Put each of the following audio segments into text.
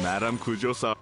나랑 구조사.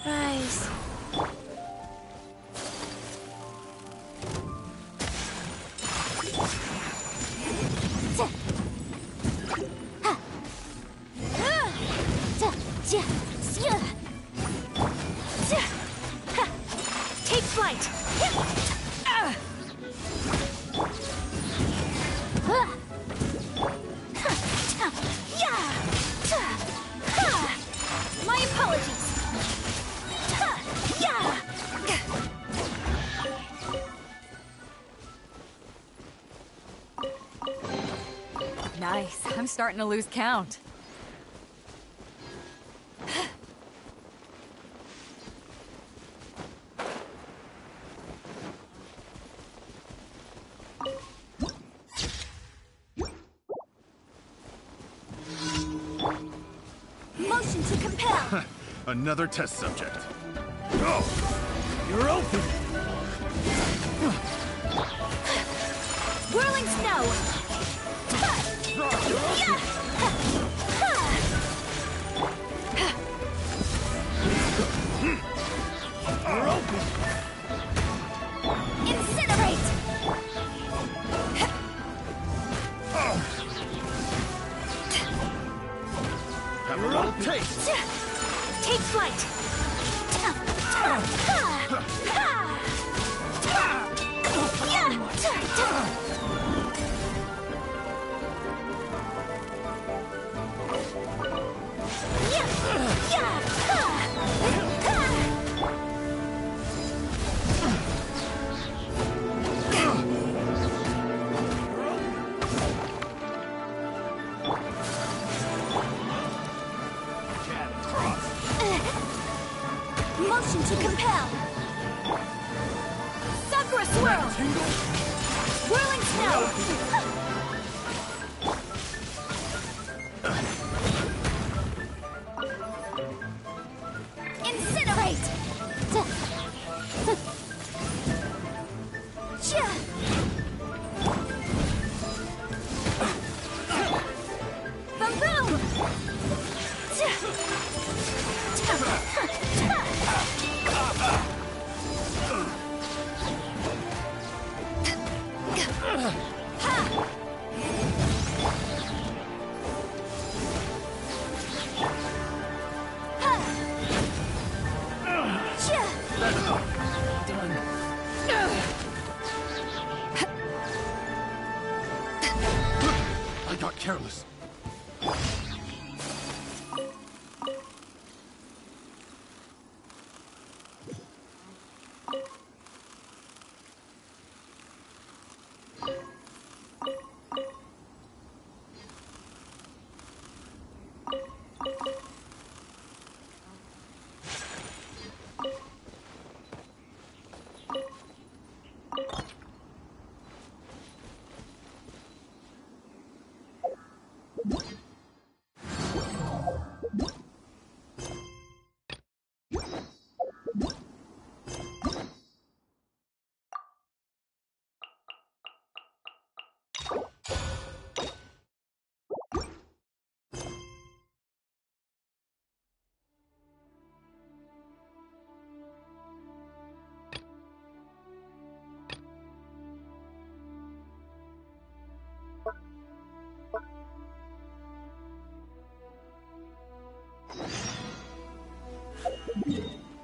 Rise. Take flight. My apologies. Nice. I'm starting to lose count. Motion to compel. Another test subject. Go! You're open! Whirling snow. You're open! Incinerate. Have a little taste! Take flight. Motion to compel. Sakura swirl. Whirling snow. Incinerate. Boom boom. careless.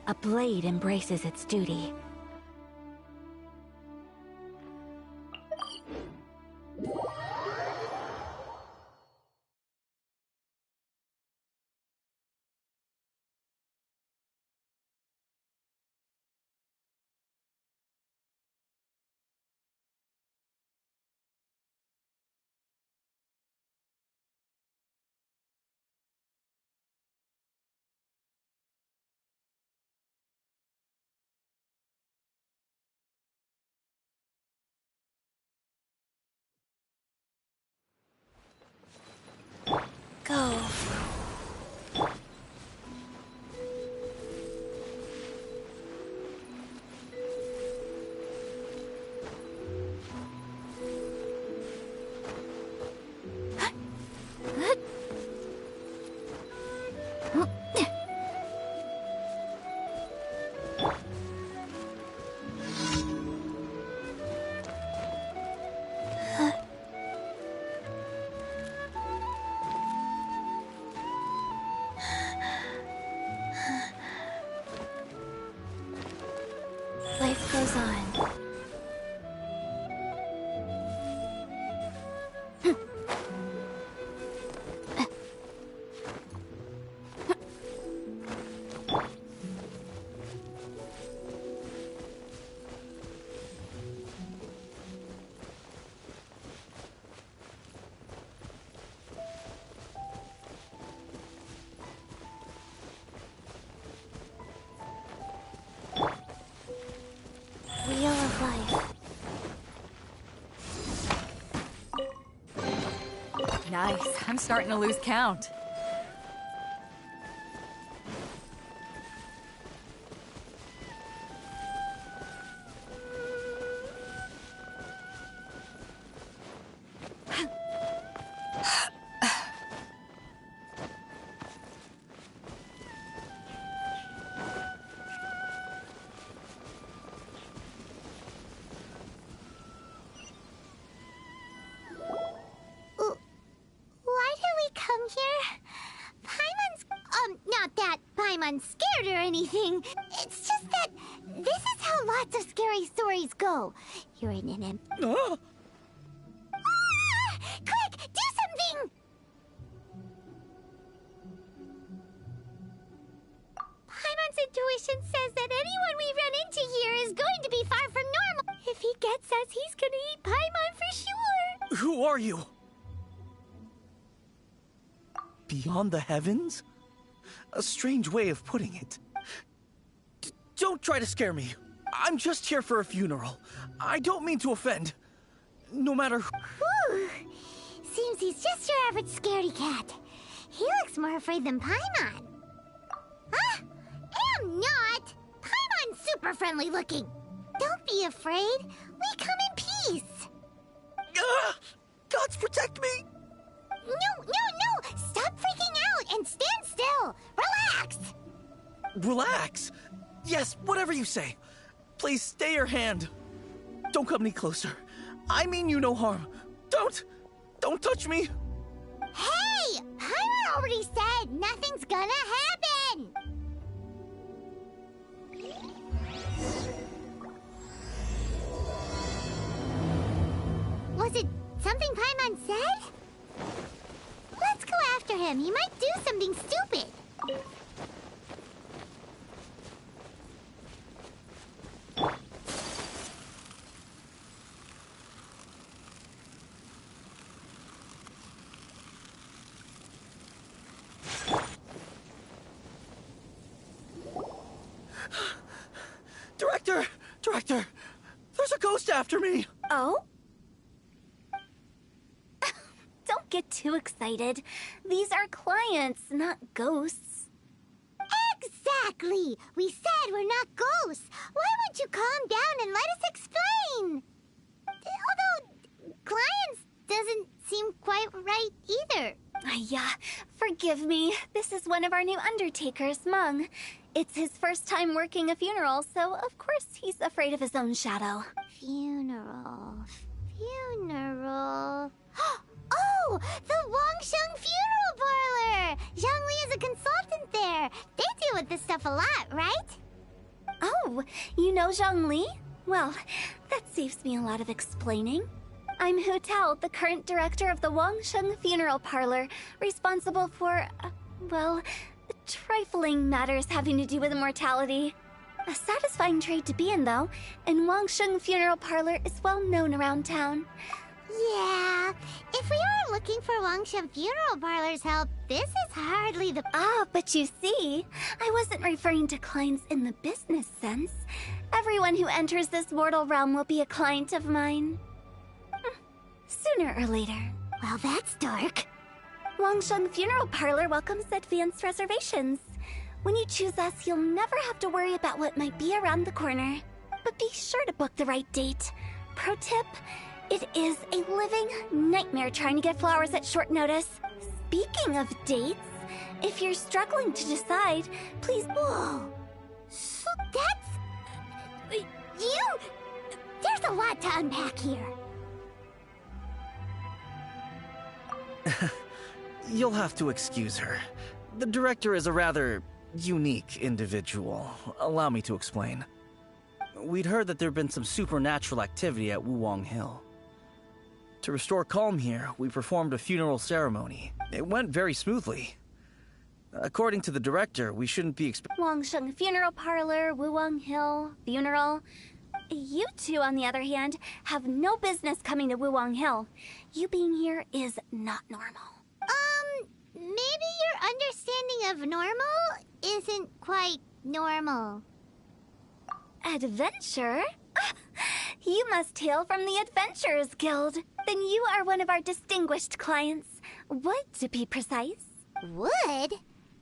A blade embraces its duty. Go. Life goes on. Wheel of life. Nice. I'm starting to lose count. Why did we come here? Not that Paimon's scared or anything. It's just that this is how lots of scary stories go. You're in an Ah! Quick, do something! Paimon's intuition says that anyone we run into here is going to be far from normal. If he gets us, he's gonna eat Paimon for sure. Who are you? Beyond the heavens? A strange way of putting it. Don't try to scare me. I'm just here for a funeral. I don't mean to offend. No matter who. Whew. Seems he's just your average scaredy cat. He looks more afraid than Paimon. Huh? Am not! Paimon's super friendly looking. Don't be afraid. We come in peace. Gods protect me! No! Stop freaking out and stand still. Relax. Relax. Yes, whatever you say. Please stay your hand. Don't come any closer. I mean you no harm. Don't touch me. Hey! Paimon already said nothing's gonna happen. Was it something Paimon said? him. He might do something stupid. Director, there's a ghost after me. Oh? Don't get too excited. These are clients, not ghosts. Exactly! We said we're not ghosts. Why won't you calm down and let us explain? Although, clients doesn't seem quite right either. Yeah, forgive me. This is one of our new undertakers, Mung. It's his first time working a funeral, so of course he's afraid of his own shadow. Funeral. Oh! The Wangsheng Funeral Parlor! Zhangli is a consultant there. They deal with this stuff a lot, right? Oh, you know Zhongli? Well, that saves me a lot of explaining. I'm Hu Tao, the current director of the Wangsheng Funeral Parlor, responsible for, well, trifling matters having to do with immortality. A satisfying trade to be in, though, and Wangsheng Funeral Parlor is well known around town. Yeah, if we are looking for Wangsheng Funeral Parlor's help, this is hardly the... Ah, but you see, I wasn't referring to clients in the business sense. Everyone who enters this mortal realm will be a client of mine. Sooner or later. Well, that's dark. Wangsheng Funeral Parlor welcomes advanced reservations. When you choose us, you'll never have to worry about what might be around the corner. But be sure to book the right date. Pro tip, it is a living nightmare trying to get flowers at short notice. Speaking of dates, if you're struggling to decide, please... Whoa! So that's... There's a lot to unpack here. You'll have to excuse her. The director is a rather unique individual. Allow me to explain. We'd heard that there'd been some supernatural activity at Wuwang Hill. To restore calm here, we performed a funeral ceremony. It went very smoothly. According to the director, we shouldn't be Wangsheng Funeral Parlor, Wuwang Hill, funeral... You two, on the other hand, have no business coming to Wuwang Hill. You being here is not normal. Maybe your understanding of normal isn't quite normal. Adventure? You must hail from the Adventurers Guild. Then you are one of our distinguished clients. Wood, to be precise. Wood?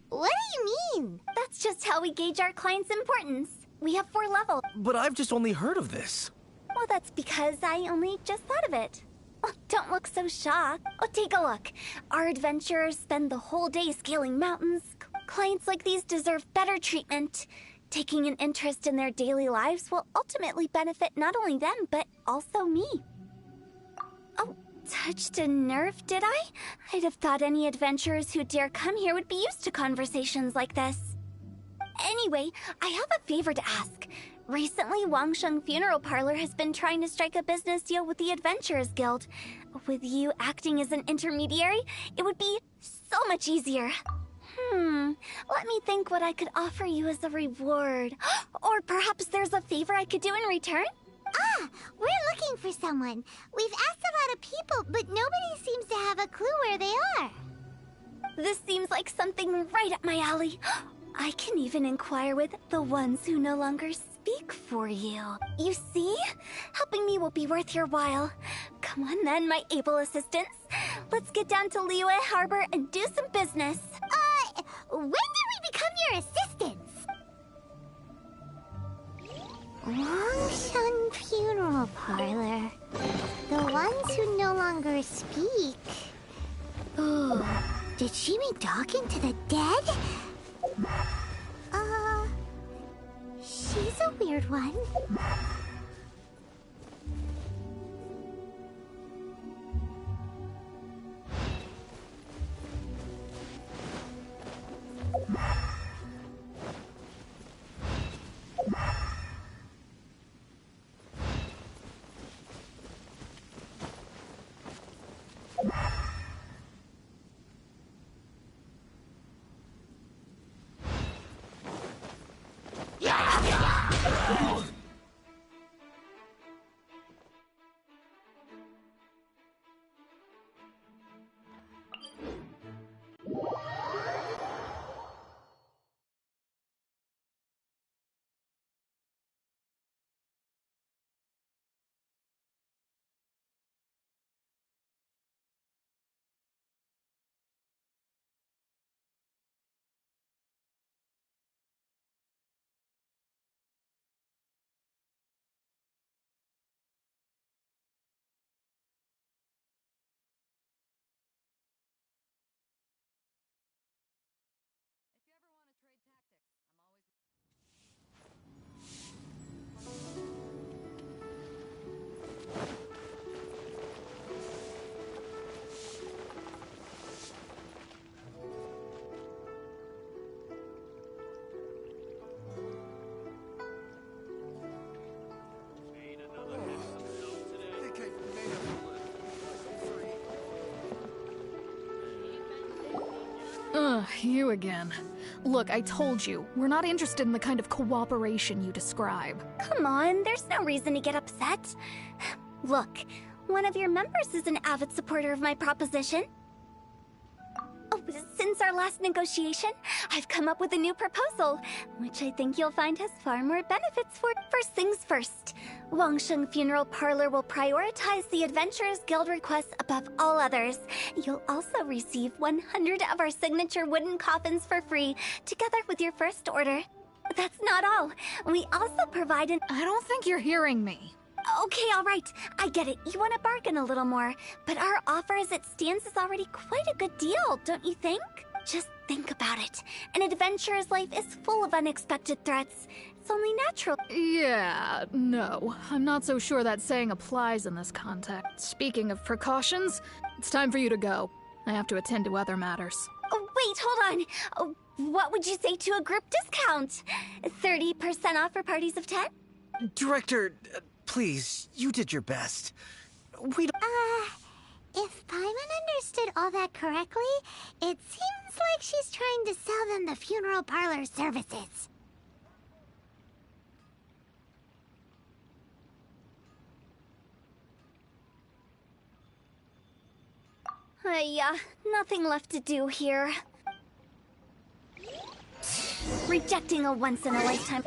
What do you mean? That's just how we gauge our clients' importance. We have 4 levels. But I've just only heard of this. Well, that's because I only just thought of it. Oh, don't look so shocked. Oh, take a look. Our adventurers spend the whole day scaling mountains. Clients like these deserve better treatment. Taking an interest in their daily lives will ultimately benefit not only them, but also me. Oh, touched a nerve, did I? I'd have thought any adventurers who dare come here would be used to conversations like this. Anyway, I have a favor to ask. Recently, Wangsheng Funeral Parlor has been trying to strike a business deal with the Adventurers Guild. With you acting as an intermediary, it would be so much easier. Let me think what I could offer you as a reward. Or perhaps there's a favor I could do in return? Ah, we're looking for someone. We've asked a lot of people, but nobody seems to have a clue where they are. This seems like something right up my alley. I can even inquire with the ones who no longer speak for you. You see? Helping me will be worth your while. Come on then, my able assistants. Let's get down to Liyue Harbor and do some business. When did we become your assistants? Wangsheng Funeral Parlor. The ones who no longer speak. Ooh, did she mean talking to the dead? She's a weird one. Ugh, you again. Look, I told you, we're not interested in the kind of cooperation you describe. Come on, there's no reason to get upset. Look, one of your members is an avid supporter of my proposition. Oh, since our last negotiation, I've come up with a new proposal, which I think you'll find has far more benefits for... First things first, Wangsheng Funeral Parlor will prioritize the Adventurers Guild requests above all others. You'll also receive 100 of our signature wooden coffins for free, together with your first order. That's not all. We also provide an... I don't think you're hearing me. Okay, all right. I get it. You want to bargain a little more. But our offer as it stands is already quite a good deal, don't you think? Just think about it. An adventurer's life is full of unexpected threats. It's only natural. Yeah, no. I'm not so sure that saying applies in this context. Speaking of precautions, it's time for you to go. I have to attend to other matters. Oh, wait, hold on. Oh, what would you say to a group discount? 30% off for parties of 10? Director, please, you did your best. We don't... If Paimon understood all that correctly, it seems like she's trying to sell them the funeral parlor services. Nothing left to do here. Rejecting a once-in-a-lifetime...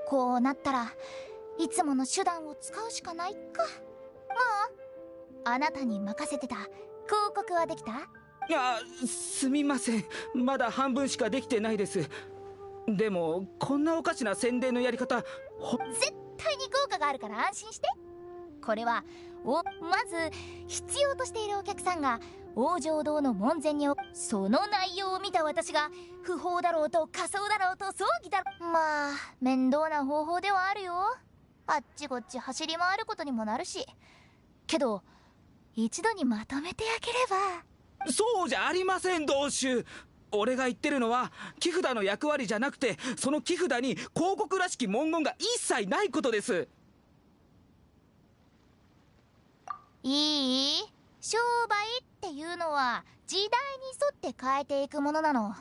こうなったらいつもの手段を使うしかないか。あなたに任せてた広告はできた？すみません、まだ半分しかできてないです。でもこんなおかしな宣伝のやり方絶対に効果があるから安心して。これはまず必要としているお客さんが王城堂の門前にその内容を見た私が不法だろうと仮装だろうと葬儀だろう、まあ面倒な方法ではあるよ。あっちこっち走り回ることにもなるし、けど一度にまとめてあげれば。そうじゃありません、同州。俺が言ってるのは木札の役割じゃなくて、その木札に広告らしき文言が一切ないことです。いい？商売っていうのは時代に沿って変えていくものなの。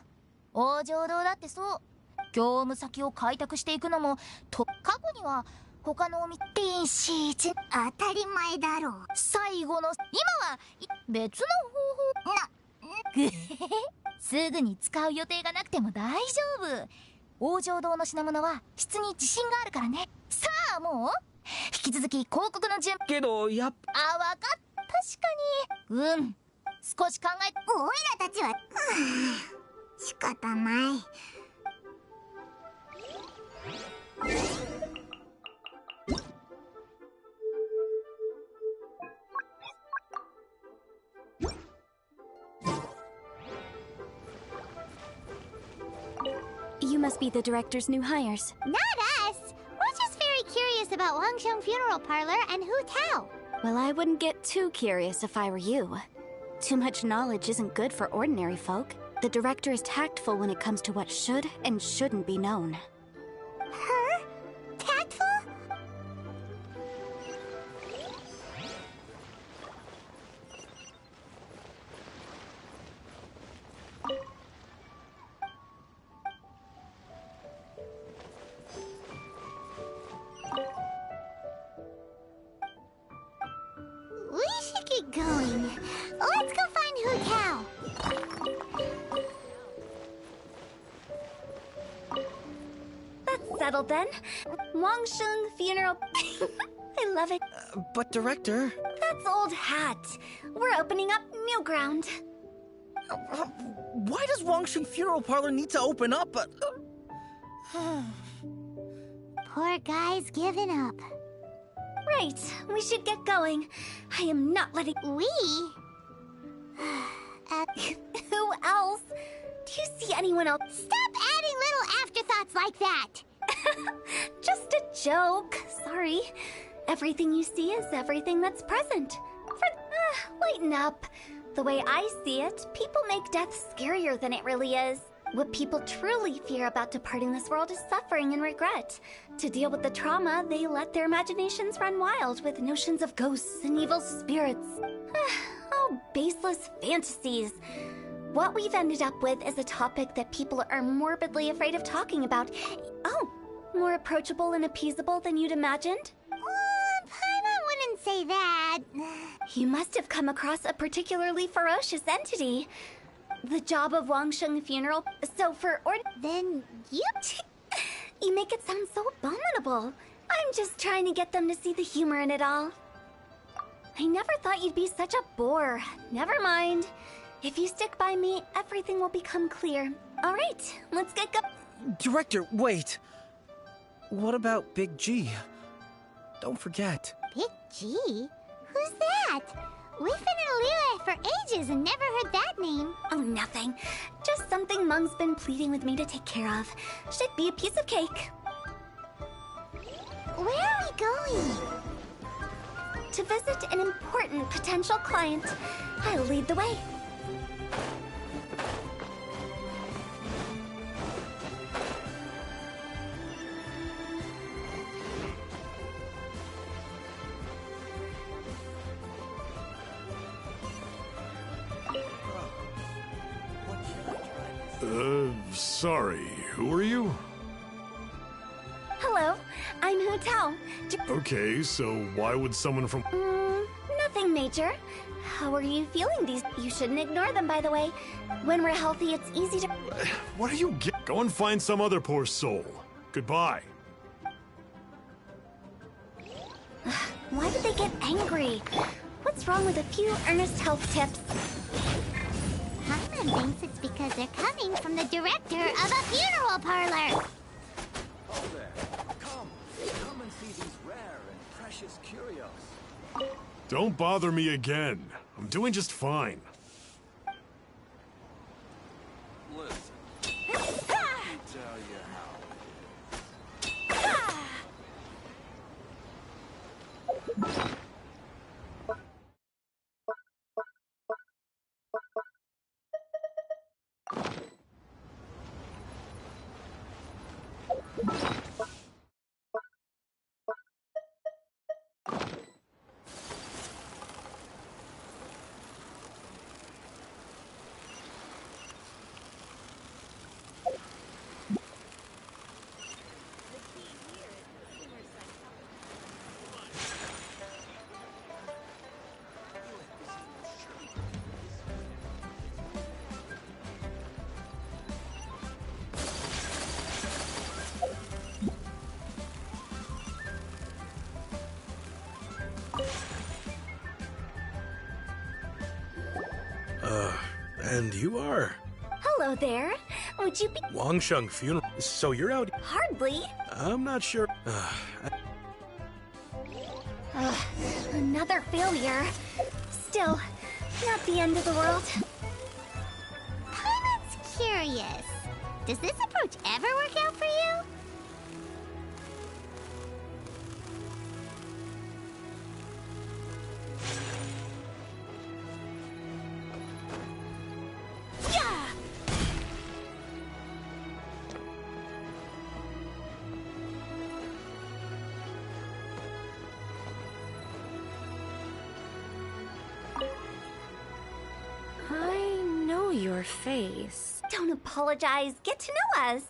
王城堂だってそう。業務先を開拓していくのも過去には他のピンシーチ当たり前だろう。最後の今は別の方法すぐに使う予定がなくても大丈夫。王城堂の品物は質に自信があるからね。さあもう引き続き広告の準備。けどわかった。確かに少し考えおいらたちは仕方ない。You must be the director's new hires. Not us! We're just very curious about Wangsheng Funeral Parlor and Hu Tao. Well, I wouldn't get too curious if I were you. Too much knowledge isn't good for ordinary folk. The director is tactful when it comes to what should and shouldn't be known. Her? Tactful? going. Let's go find Hu Tao. That's settled then. Wang Sheng funeral. I love it. But Director... That's old hat. We're opening up new ground. Why does Wangsheng Funeral Parlor need to open up? Poor guy's given up. Right, we should get going. I am not letting... We? Who else? Do you see anyone else? Stop adding little afterthoughts like that! Just a joke. Sorry. Everything you see is everything that's present. Lighten up. The way I see it, people make death scarier than it really is. What people truly fear about departing this world is suffering and regret. To deal with the trauma, they let their imaginations run wild with notions of ghosts and evil spirits. Oh, baseless fantasies. What we've ended up with is a topic that people are morbidly afraid of talking about. Oh, more approachable and appeasable than you'd imagined? Paimon wouldn't say that. You must have come across a particularly ferocious entity. The job of Wangsheng Funeral. So for Then you... You make it sound so abominable. I'm just trying to get them to see the humor in it all. I never thought you'd be such a bore. Never mind. If you stick by me, everything will become clear. All right, let's get going. Director, wait. What about Big G? Don't forget. Big G? Who's that? We've been in Liyue for ages and never heard that name. Oh, nothing. Just something Mung's been pleading with me to take care of. Should be a piece of cake. Where are we going? To visit an important potential client. I'll lead the way. Sorry, who are you? Hello, I'm Hu Tao. Okay, so why would someone from... Nothing major. How are you feeling these? You shouldn't ignore them, by the way. When we're healthy, it's easy to... What are you Go and find some other poor soul. Goodbye. Why did they get angry? What's wrong with a few earnest health tips? Paimon thinks it's because they're coming from the director of a funeral parlor. Oh there. Come and see these rare and precious curios. Don't bother me again. I'm doing just fine. Listen. Let me tell you how. And you are? Hello there. Would you be... Wangsheng Funeral. So you're out... Hardly. I'm not sure. Another failure. Still, not the end of the world. Paimon's curious. Does this approach ever work out for you? Your face. Don't apologize. Get to know us.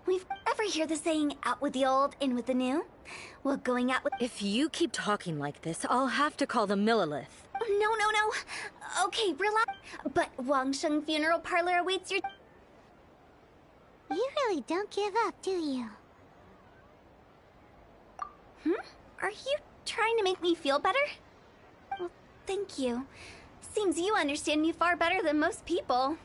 We've ever hear the saying, out with the old, in with the new? Well, going out with... If you keep talking like this, I'll have to call the Millilith. No. Okay, relax. But Wangsheng Funeral Parlor awaits your... You really don't give up, do you? Are you trying to make me feel better? Well, thank you. Seems you understand me far better than most people.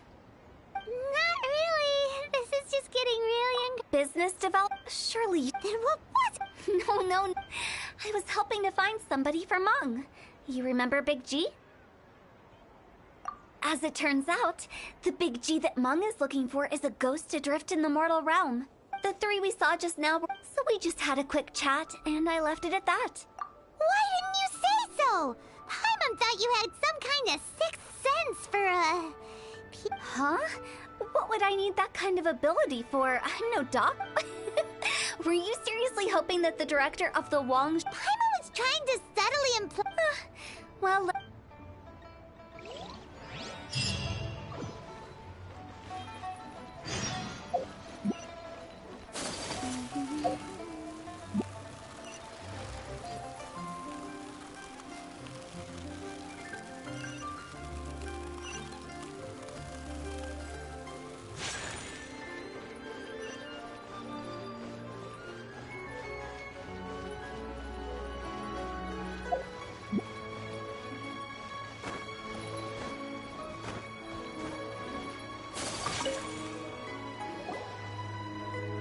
Not really. This is just getting really Business development? Surely... Then what? No. I was helping to find somebody for Meng. You remember Big G? As it turns out, the Big G that Meng is looking for is a ghost adrift in the mortal realm. The three we saw just now, so we just had a quick chat, and I left it at that. Why didn't you say so? Paimon thought you had some kind of sixth sense for Huh? What would I need that kind of ability for? I'm no doc. Were you seriously hoping that the director of the Wang... Paimon was trying to subtly imply... well...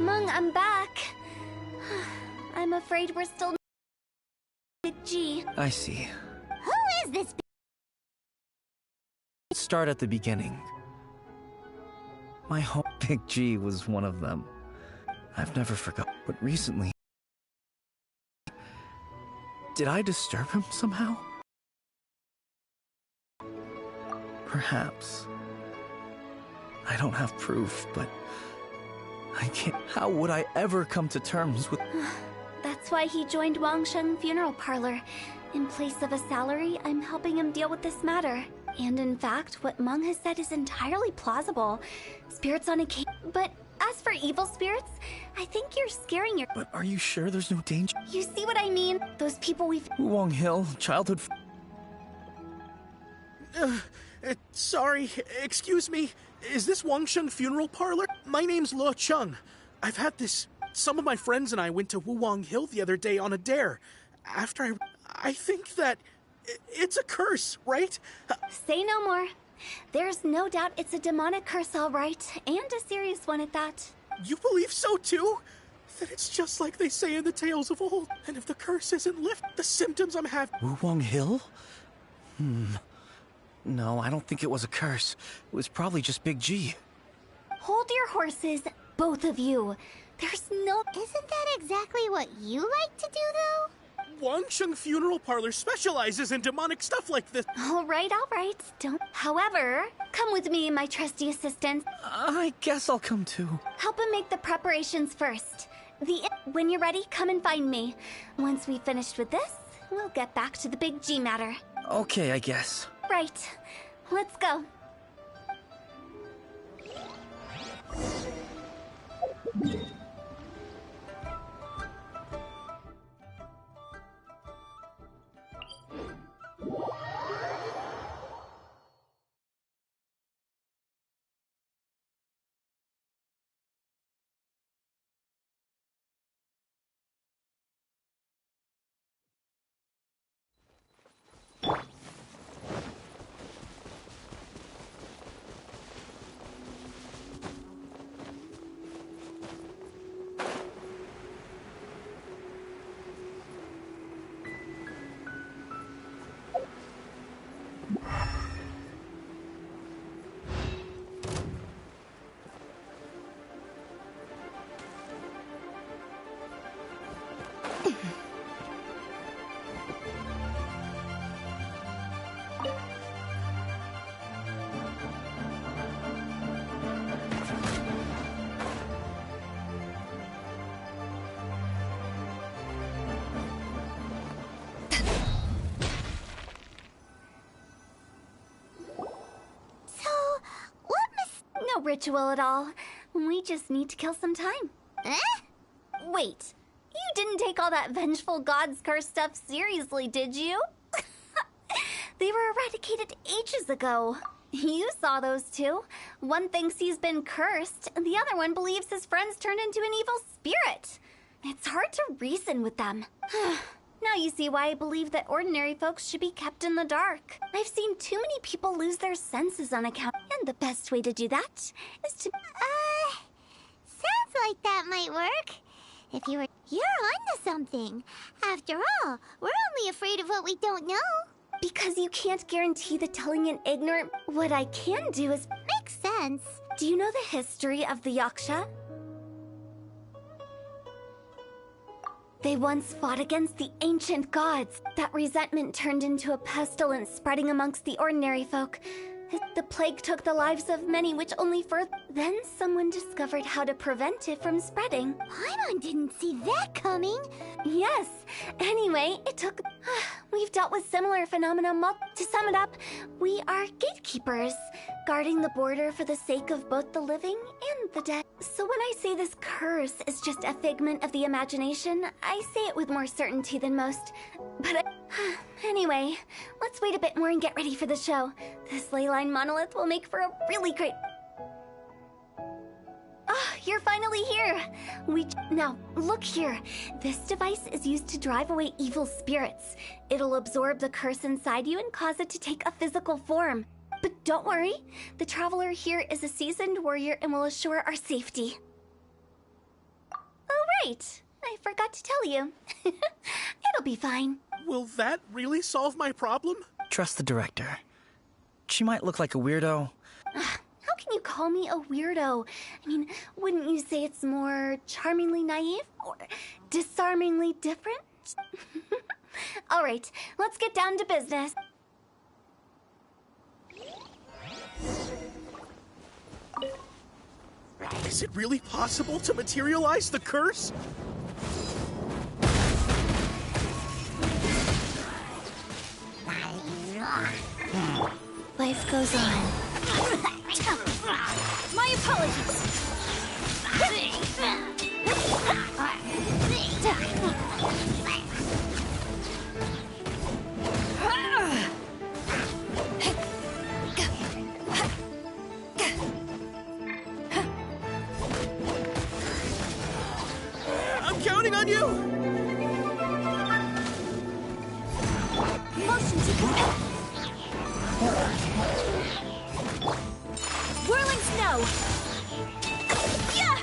Meng, I'm back. I'm afraid we're still... Big G. I see. Who is this? Let's start at the beginning. My home Big G was one of them. I've never forgotten, but recently... Did I disturb him somehow? Perhaps. I don't have proof, but... I can't... How would I ever come to terms with... That's why he joined Wangsheng Funeral Parlor. In place of a salary, I'm helping him deal with this matter. And in fact, what Meng has said is entirely plausible. Spirits on occasion... But as for evil spirits, I think you're scaring your... But are you sure there's no danger? You see what I mean? Those people we've... Wong Hill, childhood... Sorry, excuse me. Is this Wangsheng Funeral Parlor? My name's Le Chung. I've had this... Some of my friends and I went to Wuwang Hill the other day on a dare. After I think that... It's a curse, right? Say no more. There's no doubt it's a demonic curse, all right. And a serious one at that. You believe so too? That it's just like they say in the tales of old. And if the curse isn't lifted, the symptoms I'm having... Wuwang Hill? No, I don't think it was a curse. It was probably just Big G. Hold your horses, both of you. There's no... Isn't that exactly what you like to do, though? Wangsheng Funeral Parlor specializes in demonic stuff like this. All right. Don't... However, come with me, my trusty assistant. I guess I'll come too. Help him make the preparations first. When you're ready, come and find me. Once we've finished with this, we'll get back to the Big G matter. Okay, I guess. Right. Let's go. No ritual at all. We just need to kill some time. Wait, you didn't take all that vengeful god's curse stuff seriously, did you? They were eradicated ages ago. You saw those two. One thinks he's been cursed, and the other one believes his friends turned into an evil spirit. It's hard to reason with them. Now you see why I believe that ordinary folks should be kept in the dark. I've seen too many people lose their senses on account, and the best way to do that is to... Sounds like that might work. If you're onto something. After all, we're only afraid of what we don't know. Because you can't guarantee the telling an ignorant... What I can do is... Makes sense. Do you know the history of the Yaksha? They once fought against the ancient gods. That resentment turned into a pestilence spreading amongst the ordinary folk. The plague took the lives of many, which only further... Then someone discovered how to prevent it from spreading. Paimon didn't see that coming. Yes. Anyway, it took... We've dealt with similar phenomena. To sum it up, we are gatekeepers, guarding the border for the sake of both the living and the dead. So when I say this curse is just a figment of the imagination, I say it with more certainty than most. But anyway, let's wait a bit more and get ready for the show. This ley line monolith will make for a really great... Oh, you're finally here! Now, look here. This device is used to drive away evil spirits. It'll absorb the curse inside you and cause it to take a physical form. But don't worry, the traveler here is a seasoned warrior and will assure our safety. Oh, right. I forgot to tell you. It'll be fine. Will that really solve my problem? Trust the director. She might look like a weirdo. How can you call me a weirdo? I mean, wouldn't you say it's more charmingly naive or disarmingly different? All right, let's get down to business. Is it really possible to materialize the curse? Life goes on. My apologies. I'm counting on you! Motion to compel. Whirling snow. Yeah.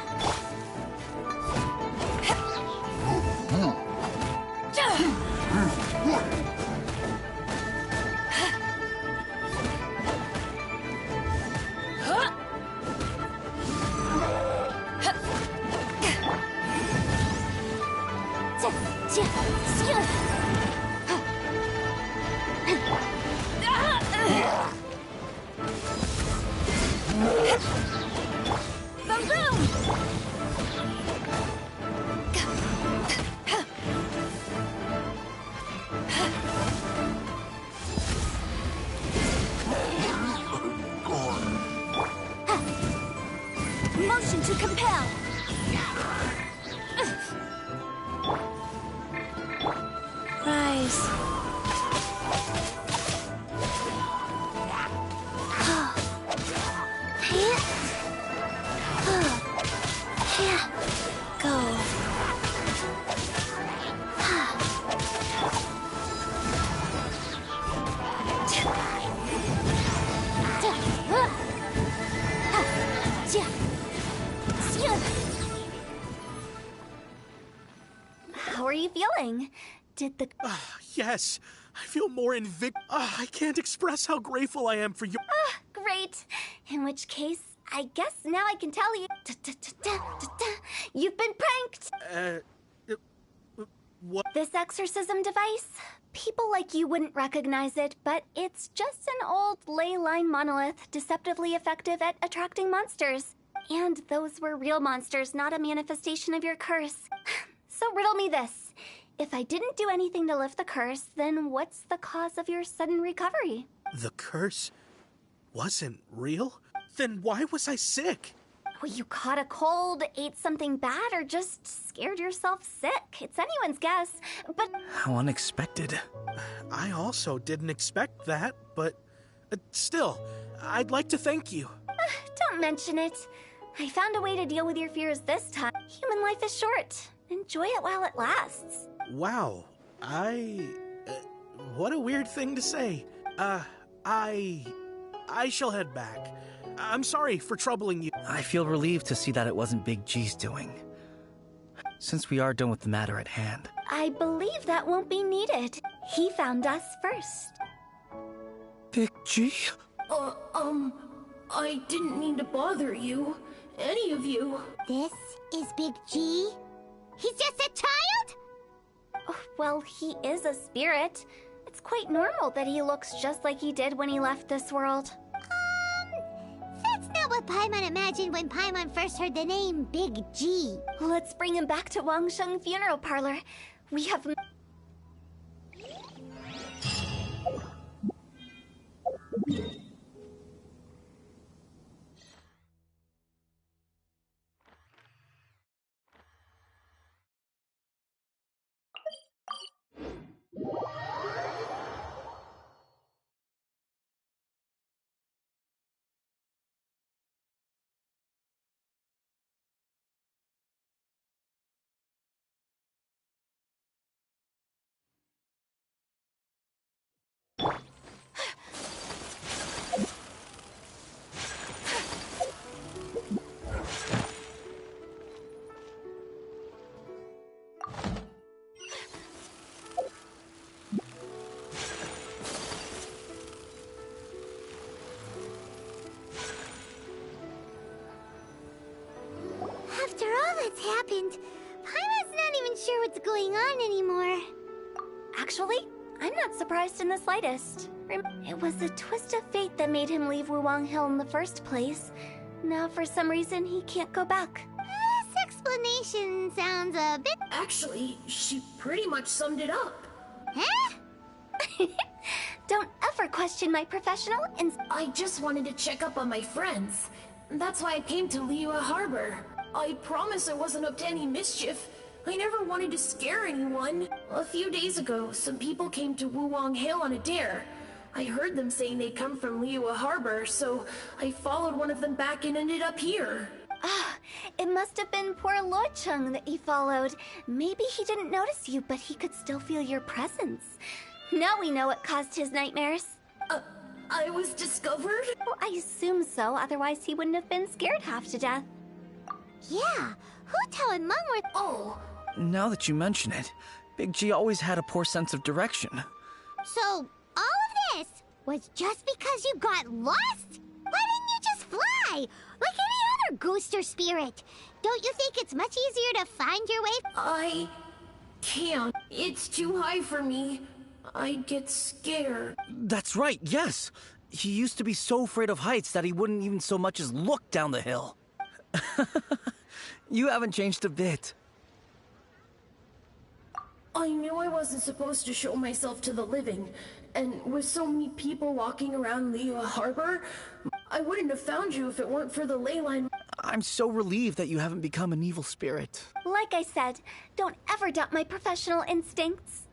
Motion to compel. Rise. Go. How are you feeling? Did the... Yes, I feel more I can't express how grateful I am for you. Great. In which case, I guess now I can tell you. You've been pranked. What? This exorcism device, people like you wouldn't recognize it, but it's just an old ley line monolith, deceptively effective at attracting monsters. And those were real monsters, not a manifestation of your curse. So riddle me this. If I didn't do anything to lift the curse, then what's the cause of your sudden recovery? The curse wasn't real? Then why was I sick? Well, you caught a cold, ate something bad, or just scared yourself sick. It's anyone's guess, but... How unexpected. I also didn't expect that, but still, I'd like to thank you. Don't mention it. I found a way to deal with your fears this time. Human life is short. Enjoy it while it lasts. Wow, what a weird thing to say. I shall head back. I'm sorry for troubling you. I feel relieved to see that it wasn't Big G's doing. Since we are done with the matter at hand. I believe that won't be needed. He found us first. Big G? I didn't mean to bother you. Any of you. This is Big G? He's just a child? Oh, well, he is a spirit. It's quite normal that he looks just like he did when he left this world. That's not what Paimon imagined when Paimon first heard the name Big G. Let's bring him back to Wangsheng Funeral Parlor. We have... After all that's happened, Paimon's not even sure what's going on anymore. Actually, I'm not surprised in the slightest. It was a twist of fate that made him leave Wuwang Hill in the first place. Now, for some reason, he can't go back. This explanation sounds a bit... Actually, she pretty much summed it up. Huh? Don't ever question my professional I just wanted to check up on my friends. That's why I came to Liyue Harbor. I promise I wasn't up to any mischief. I never wanted to scare anyone. A few days ago, some people came to Wuwang Hill on a dare. I heard them saying they'd come from Liyue Harbor, so I followed one of them back and ended up here. Ah, it must have been poor Lo Chung that he followed. Maybe he didn't notice you, but he could still feel your presence. Now we know what caused his nightmares. I was discovered? Well, I assume so, otherwise he wouldn't have been scared half to death. Yeah, Hu Tao and Meng were... Oh. Now that you mention it, Big G always had a poor sense of direction. So, all of this was just because you got lost? Why didn't you just fly? Like any other ghost or spirit? Don't you think it's much easier to find your way? I can't. It's too high for me. I'd get scared. That's right, yes. He used to be so afraid of heights that he wouldn't even so much as look down the hill. You haven't changed a bit. I knew I wasn't supposed to show myself to the living, and with so many people walking around Liyue Harbor, I wouldn't have found you if it weren't for the ley line. I'm so relieved that you haven't become an evil spirit. Like I said, don't ever doubt my professional instincts.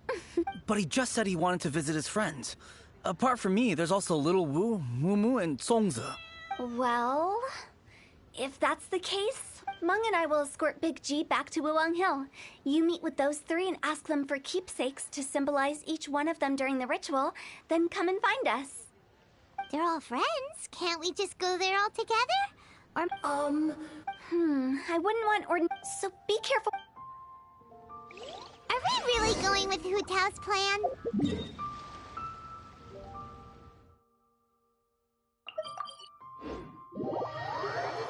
But he just said he wanted to visit his friends. Apart from me, there's also Little Wu, Mumu, and Songze. Well, if that's the case, Meng and I will escort Big G back to Wuwang Hill. You meet with those three and ask them for keepsakes to symbolize each one of them during the ritual, then come and find us. They're all friends. Can't we just go there all together? Or... I wouldn't want so be careful. Are we really going with Hu Tao's plan?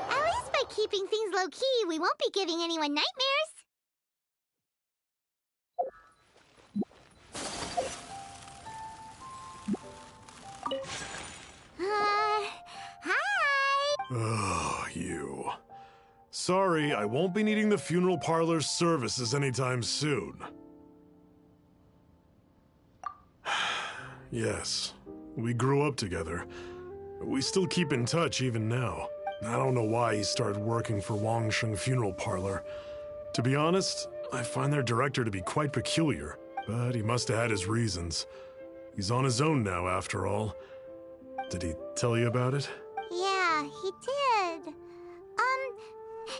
At least by keeping things low-key, we won't be giving anyone nightmares. Hi! Oh, you. Sorry, I won't be needing the funeral parlor's services anytime soon. Yes, we grew up together. We still keep in touch even now. I don't know why he started working for Wangsheng Funeral Parlor. To be honest, I find their director to be quite peculiar, but he must have had his reasons. He's on his own now, after all. Did he tell you about it? Yeah, he did.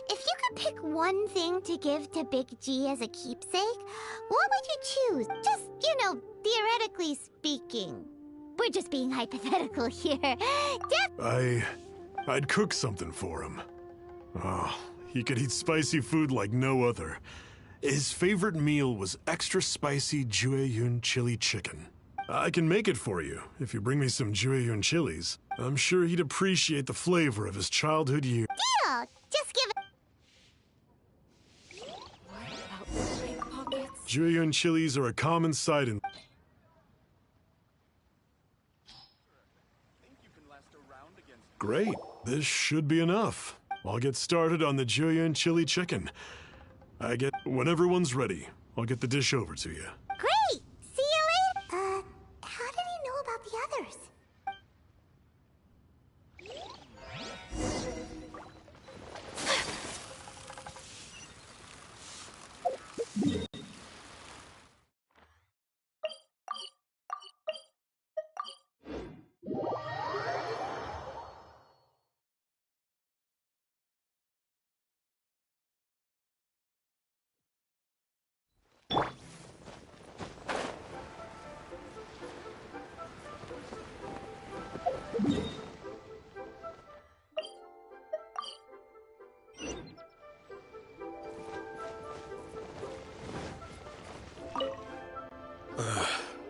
If you could pick one thing to give to Big G as a keepsake, what would you choose? Just, theoretically speaking. We're just being hypothetical here. I'd cook something for him. Oh, he could eat spicy food like no other. His favorite meal was extra spicy Jueyun chili chicken. I can make it for you if you bring me some Jueyun chilies. I'm sure he'd appreciate the flavor of his childhood years. Deal! Just give it. Jueyun chilies are a common sight in... Great. This should be enough. I'll get started on the Jueyun chili chicken. When everyone's ready, I'll get the dish over to you. Great! See you later! How did he know about the others?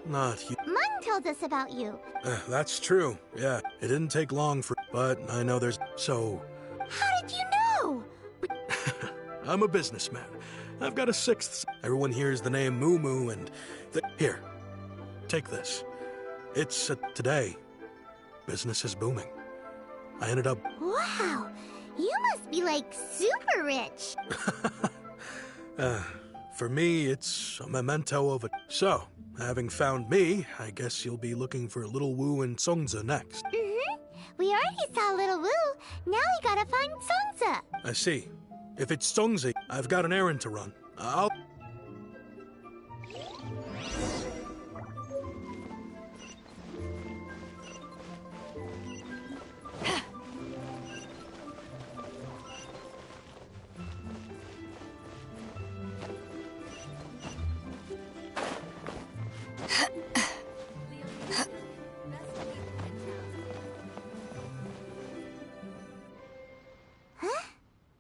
Not you. Mun told us about you. That's true. Yeah, it didn't take long but I know there's... So... How did you know? I'm a businessman. I've got a sixth... Everyone hears the name Moo Moo and... Here, take this. It's today. Business is booming. I ended up... Wow, you must be like super rich. For me, it's a memento of it. So, having found me, I guess you'll be looking for Little Wu and Songza next. Mm-hmm. We already saw Little Wu. Now we gotta find Songza. I see. If it's Songza, I've got an errand to run. I'll...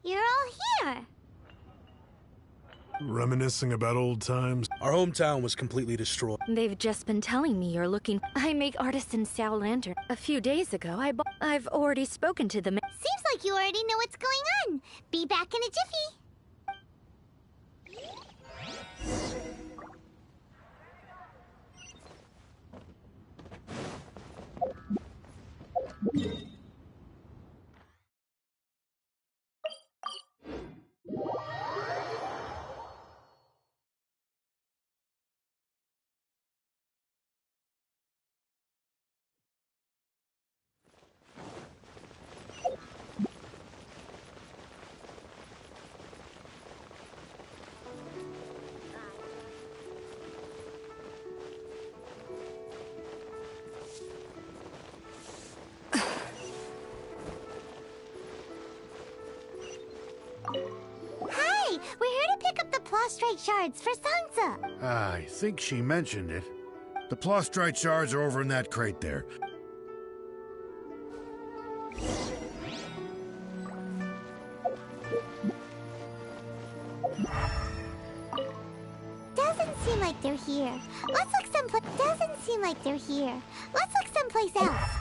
You're all here. Reminiscing about old times. Our hometown was completely destroyed. They've just been telling me you're looking. I make artisan Xiao Lantern. A few days ago, I've already spoken to them. Seems like you already know what's going on. Be back in a jiffy. Hi, we're here to pick up the Plostrite shards for Sansa. I think she mentioned it. The Plostrite shards are over in that crate there. Doesn't seem like they're here. Let's look someplace. Doesn't seem like they're here. Let's look someplace else.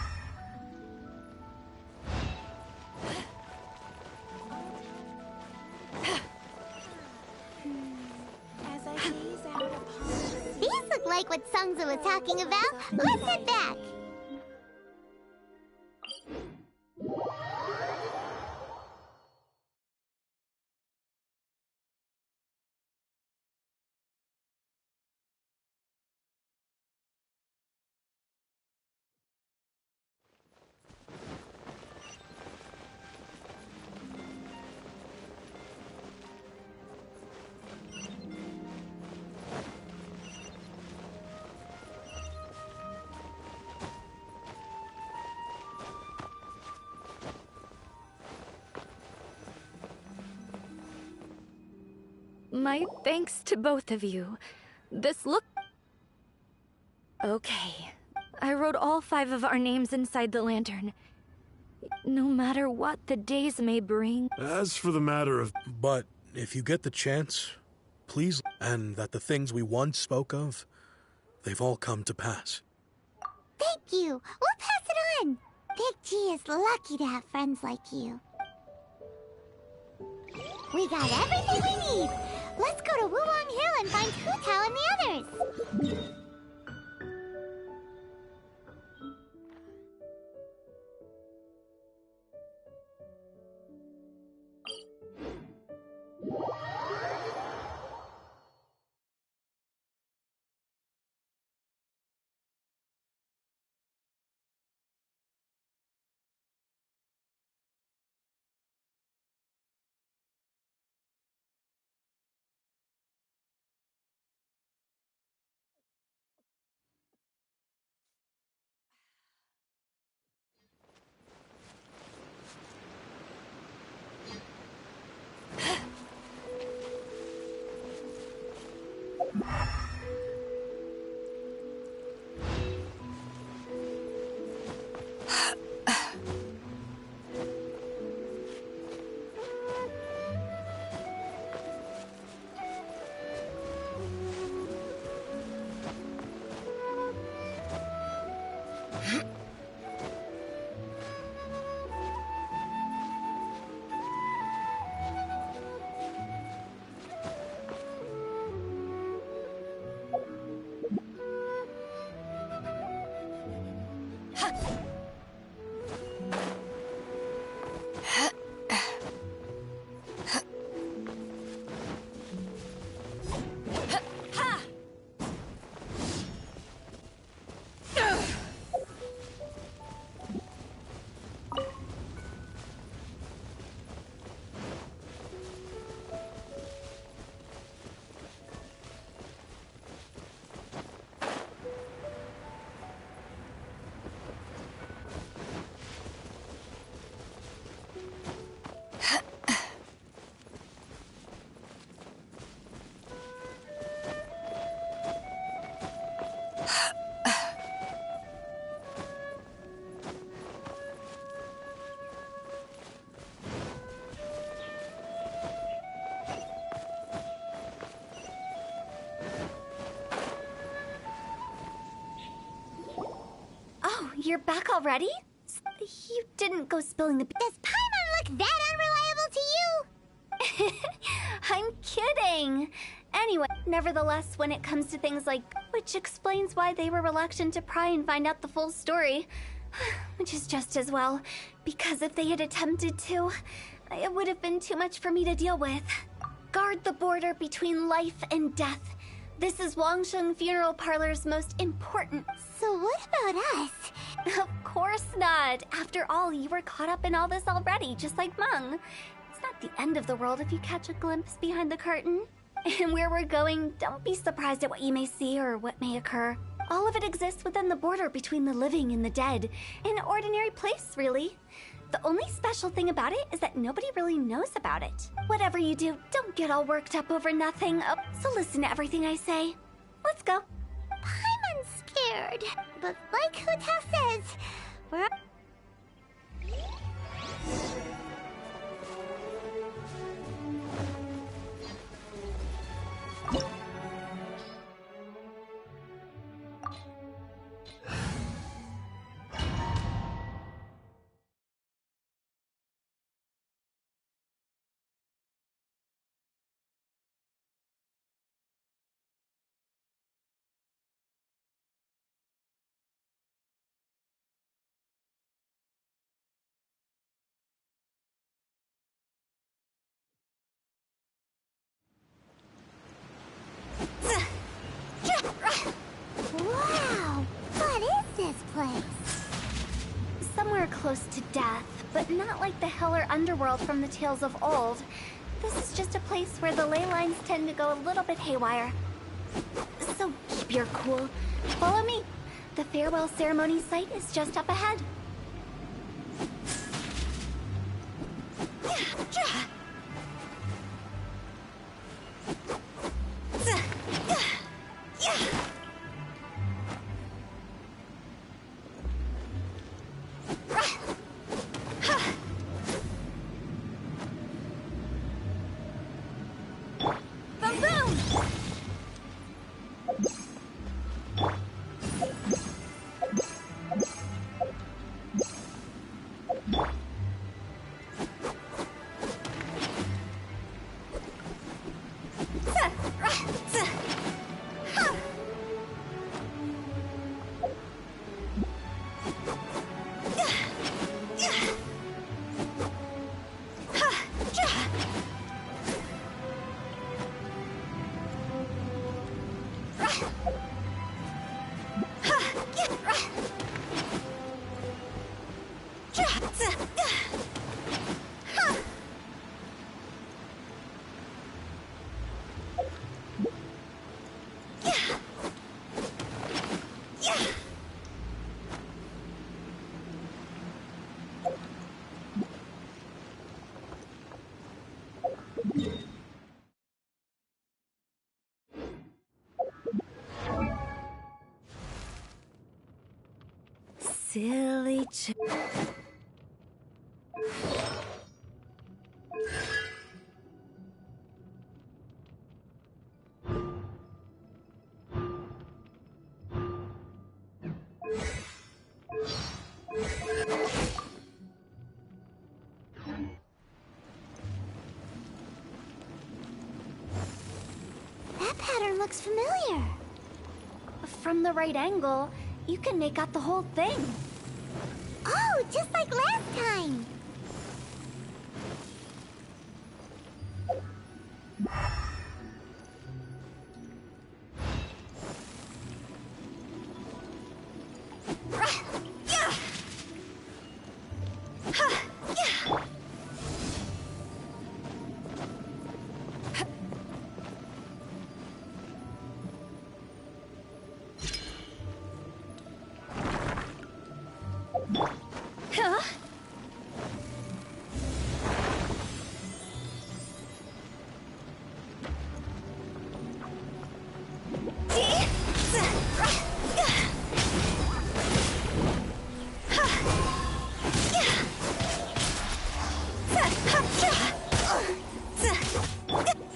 These look like what Sungza was talking about. Let's head back. My thanks to both of you. This look... Okay. I wrote all 5 of our names inside the lantern. No matter what the days may bring. As for the matter of... But if you get the chance, please, and that the things we once spoke of, they've all come to pass. Thank you. We'll pass it on. Big G is lucky to have friends like you. We got everything we need. Let's go to Wulong Hill and find Hu Tao and the others. You're back already? You didn't go spilling the... Does Paimon look that unreliable to you? I'm kidding. Anyway, nevertheless, when it comes to things like... Which explains why they were reluctant to pry and find out the full story. Which is just as well, because if they had attempted to, it would have been too much for me to deal with. Guard the border between life and death. This is Wangsheng Funeral Parlor's most important... So what about us? Of course not. After all, you were caught up in all this already, just like Meng. It's not the end of the world if you catch a glimpse behind the curtain. And where we're going, don't be surprised at what you may see or what may occur. All of it exists within the border between the living and the dead. An ordinary place, really. The only special thing about it is that nobody really knows about it. Whatever you do, don't get all worked up over nothing. So listen to everything I say. Let's go. Paimon's scared. But like Hu Tao says, we're... Wow! What is this place? Somewhere close to death, but not like the hell or underworld from the tales of old. This is just a place where the ley lines tend to go a little bit haywire. So keep your cool. Follow me. The farewell ceremony site is just up ahead. Silly That pattern looks familiar. From the right angle, you can make out the whole thing. Oh, just like last time.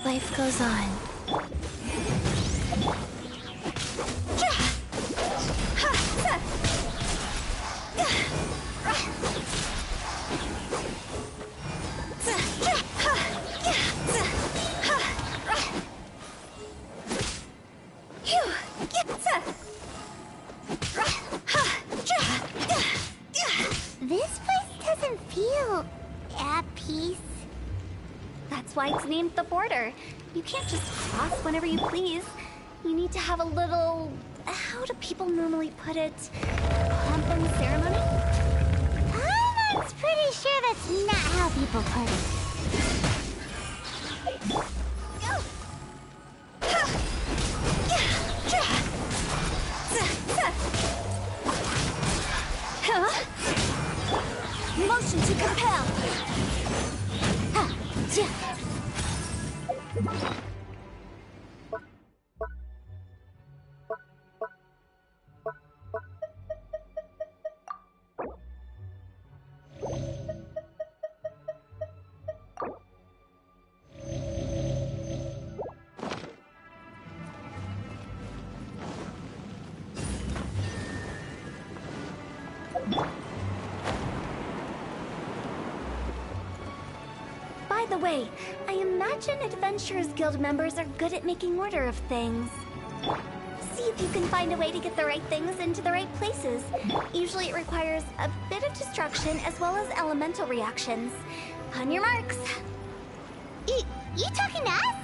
life goes on. This place doesn't feel at peace. That's why it's named the border. You can't just cross whenever you please. You need to have a little... how do people normally put it? Pomp and ceremony? I'm pretty sure that's not how people put it. Motion to compel. By the way, I imagine Adventurers Guild members are good at making order of things. See if you can find a way to get the right things into the right places. Usually it requires a bit of destruction as well as elemental reactions. On your marks. You talking to us?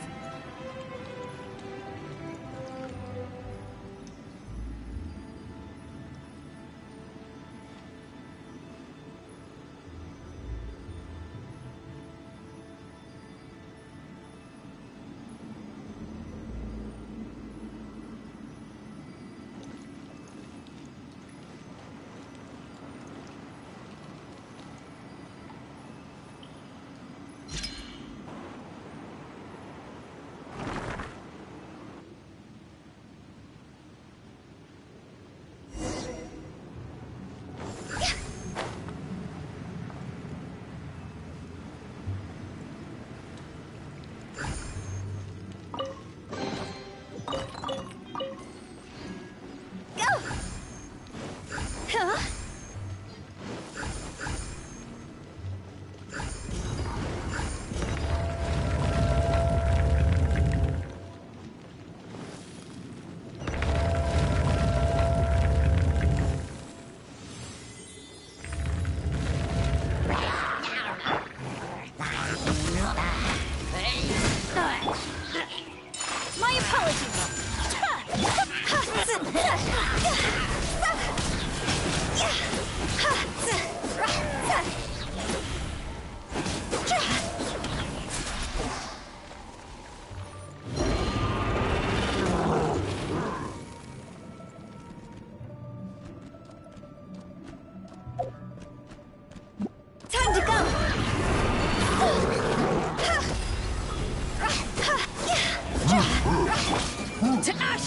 My apologies.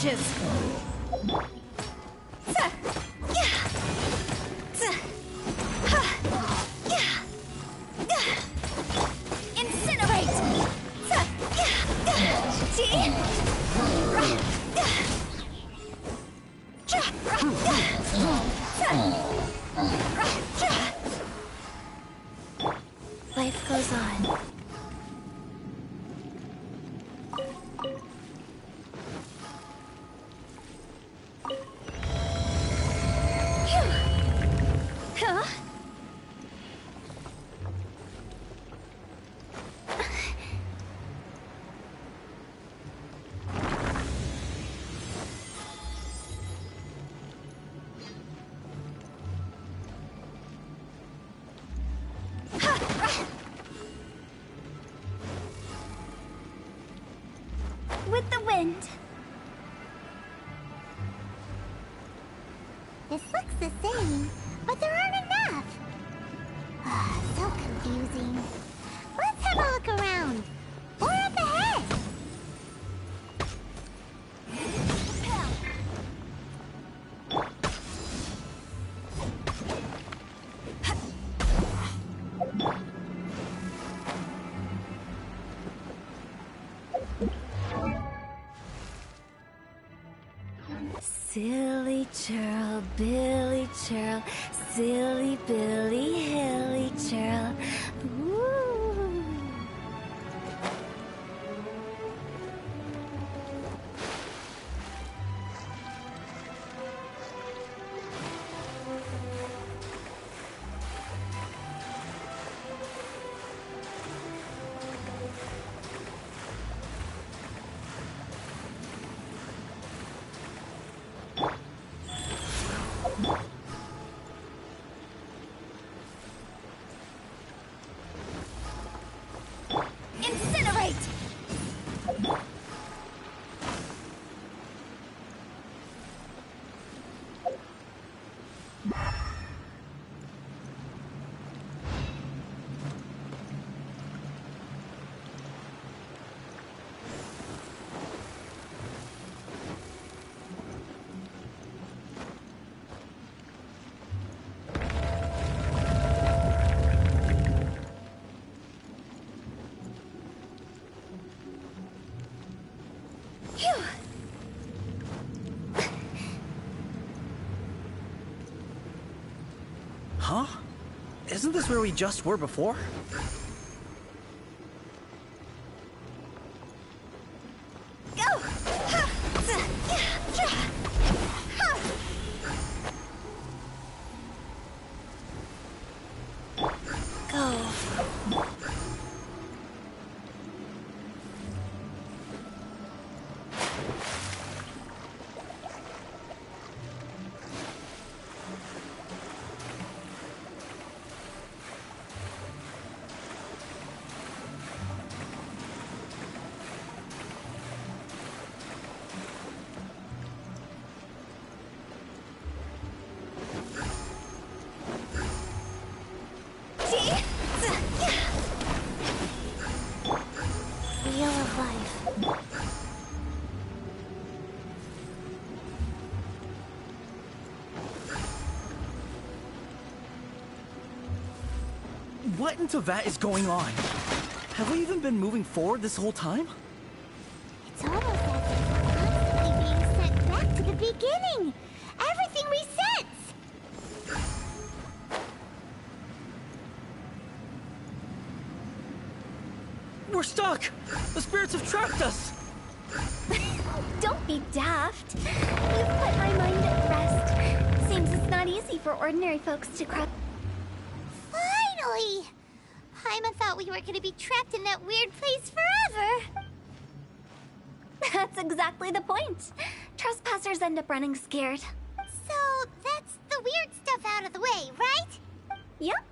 inches. Incinerate! Life goes on. Huh? With the wind. This looks the same, but there aren't enough. Ah, so confusing. Let's have a look around. Or up ahead. Silly churl, Billy churl, silly Billy, hilly churl. Ooh. Incinerate! Phew. Huh? Isn't this where we just were before? Go! Go. Wheel of life. What into that is going on? Have we even been moving forward this whole time? It's almost as if we're constantly being sent back to the beginning. Everything resets. We're stuck! The spirits have trapped us! Don't be daft. You've put my mind at rest. Seems it's not easy for ordinary folks to craft. Finally! Paimon thought we were going to be trapped in that weird place forever. That's exactly the point. Trespassers end up running scared. So that's the weird stuff out of the way, right? Yep.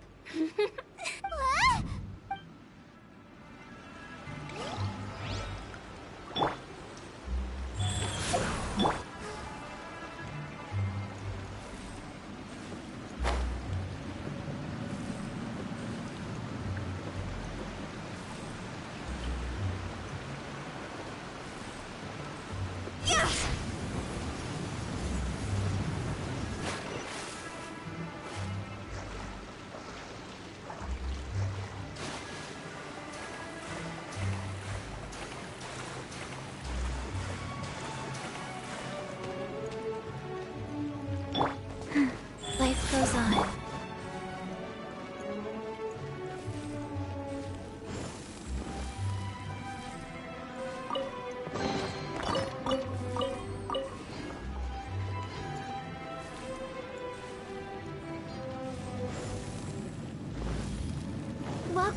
What?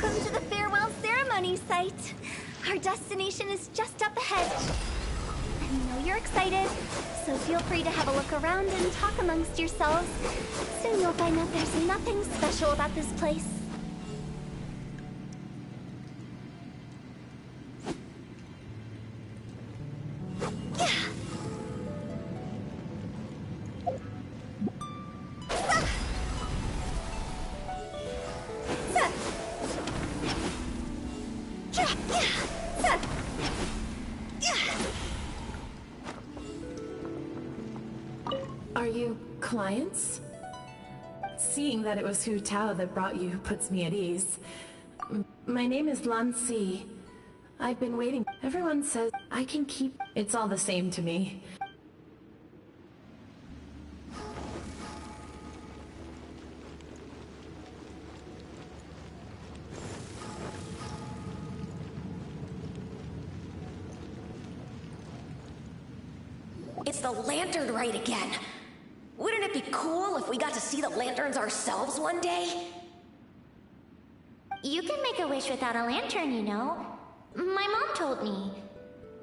Welcome to the farewell ceremony site. Our destination is just up ahead. I know you're excited, so feel free to have a look around and talk amongst yourselves. Soon you'll find out there's nothing special about this place. Are you clients? Seeing that it was Hu Tao that brought you puts me at ease. My name is Lan Si. I've been waiting. Everyone says I can keep... It's all the same to me. It's the lantern rite again. Wouldn't it be cool if we got to see the lanterns ourselves one day? You can make a wish without a lantern, you know. My mom told me.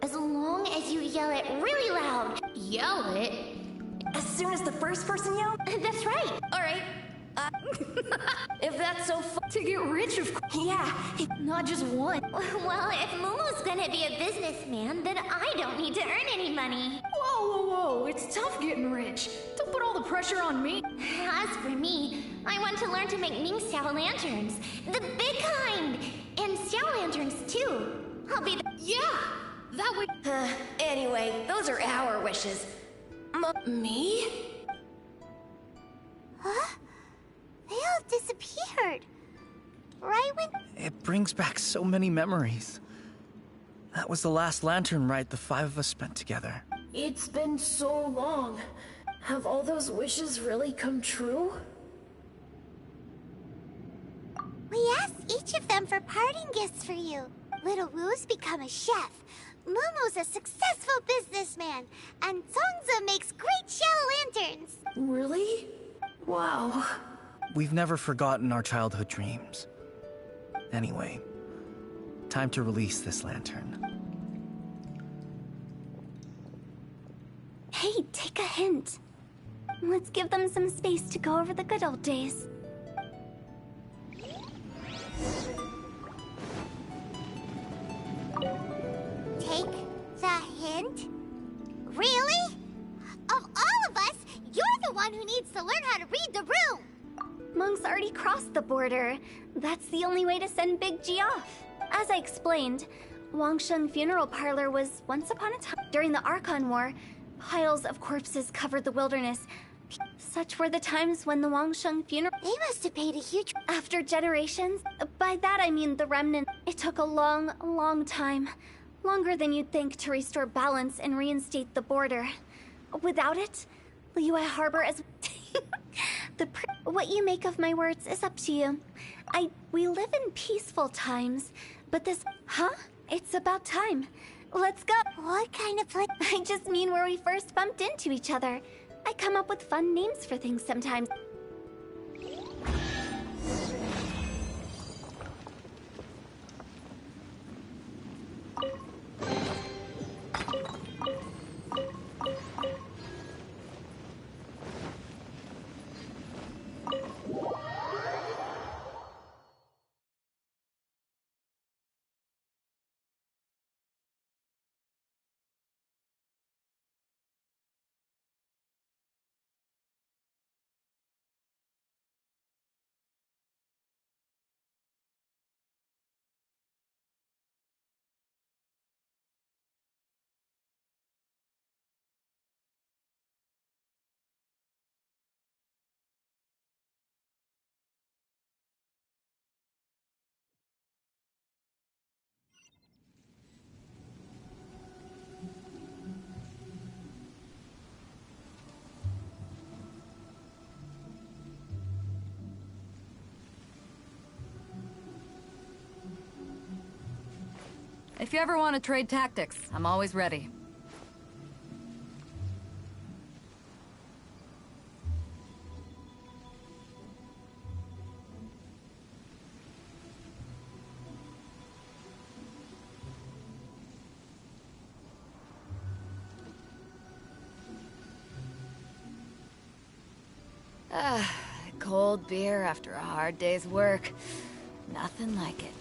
As long as you yell it really loud. Yell it? As soon as the first person yells? That's right. Alright. If that's so fun. To get rich, of course. Yeah. Not just one. Well, if Momo's gonna be a businessman, then I don't need to earn any money. Whoa, whoa, whoa. It's tough getting rich. Don't put all the pressure on me. As for me, I want to learn to make Ming Xiao lanterns. The big kind! And Xiao lanterns, too. I'll be the... Yeah! That would... Anyway, those are our wishes. Me? Huh? They all disappeared. Right when... It brings back so many memories. That was the last lantern ride the 5 of us spent together. It's been so long. Have all those wishes really come true? We asked each of them for parting gifts for you. Little Wu's become a chef. Momo's a successful businessman. And Zongza makes great shell lanterns. Really? Wow. We've never forgotten our childhood dreams. Anyway, time to release this lantern. Hey, take a hint. Let's give them some space to go over the good old days. Take the hint? Really? Of all of us, you're the one who needs to learn how to read the room. Monk's already crossed the border. That's the only way to send Big G off. As I explained, Wangsheng Funeral Parlor was once upon a time. During the Archon War, piles of corpses covered the wilderness. Such were the times when the Wangsheng Funeral... They must have paid a huge... After generations, by that I mean the remnant, it took a long, long time. Longer than you'd think to restore balance and reinstate the border. Without it, Liyue Harbor as... What you make of my words is up to you. We live in peaceful times, but this... Huh? It's about time. Let's go. What kind of place? I just mean where we first bumped into each other. I come up with fun names for things sometimes. If you ever want to trade tactics, I'm always ready. Cold beer after a hard day's work. Nothing like it.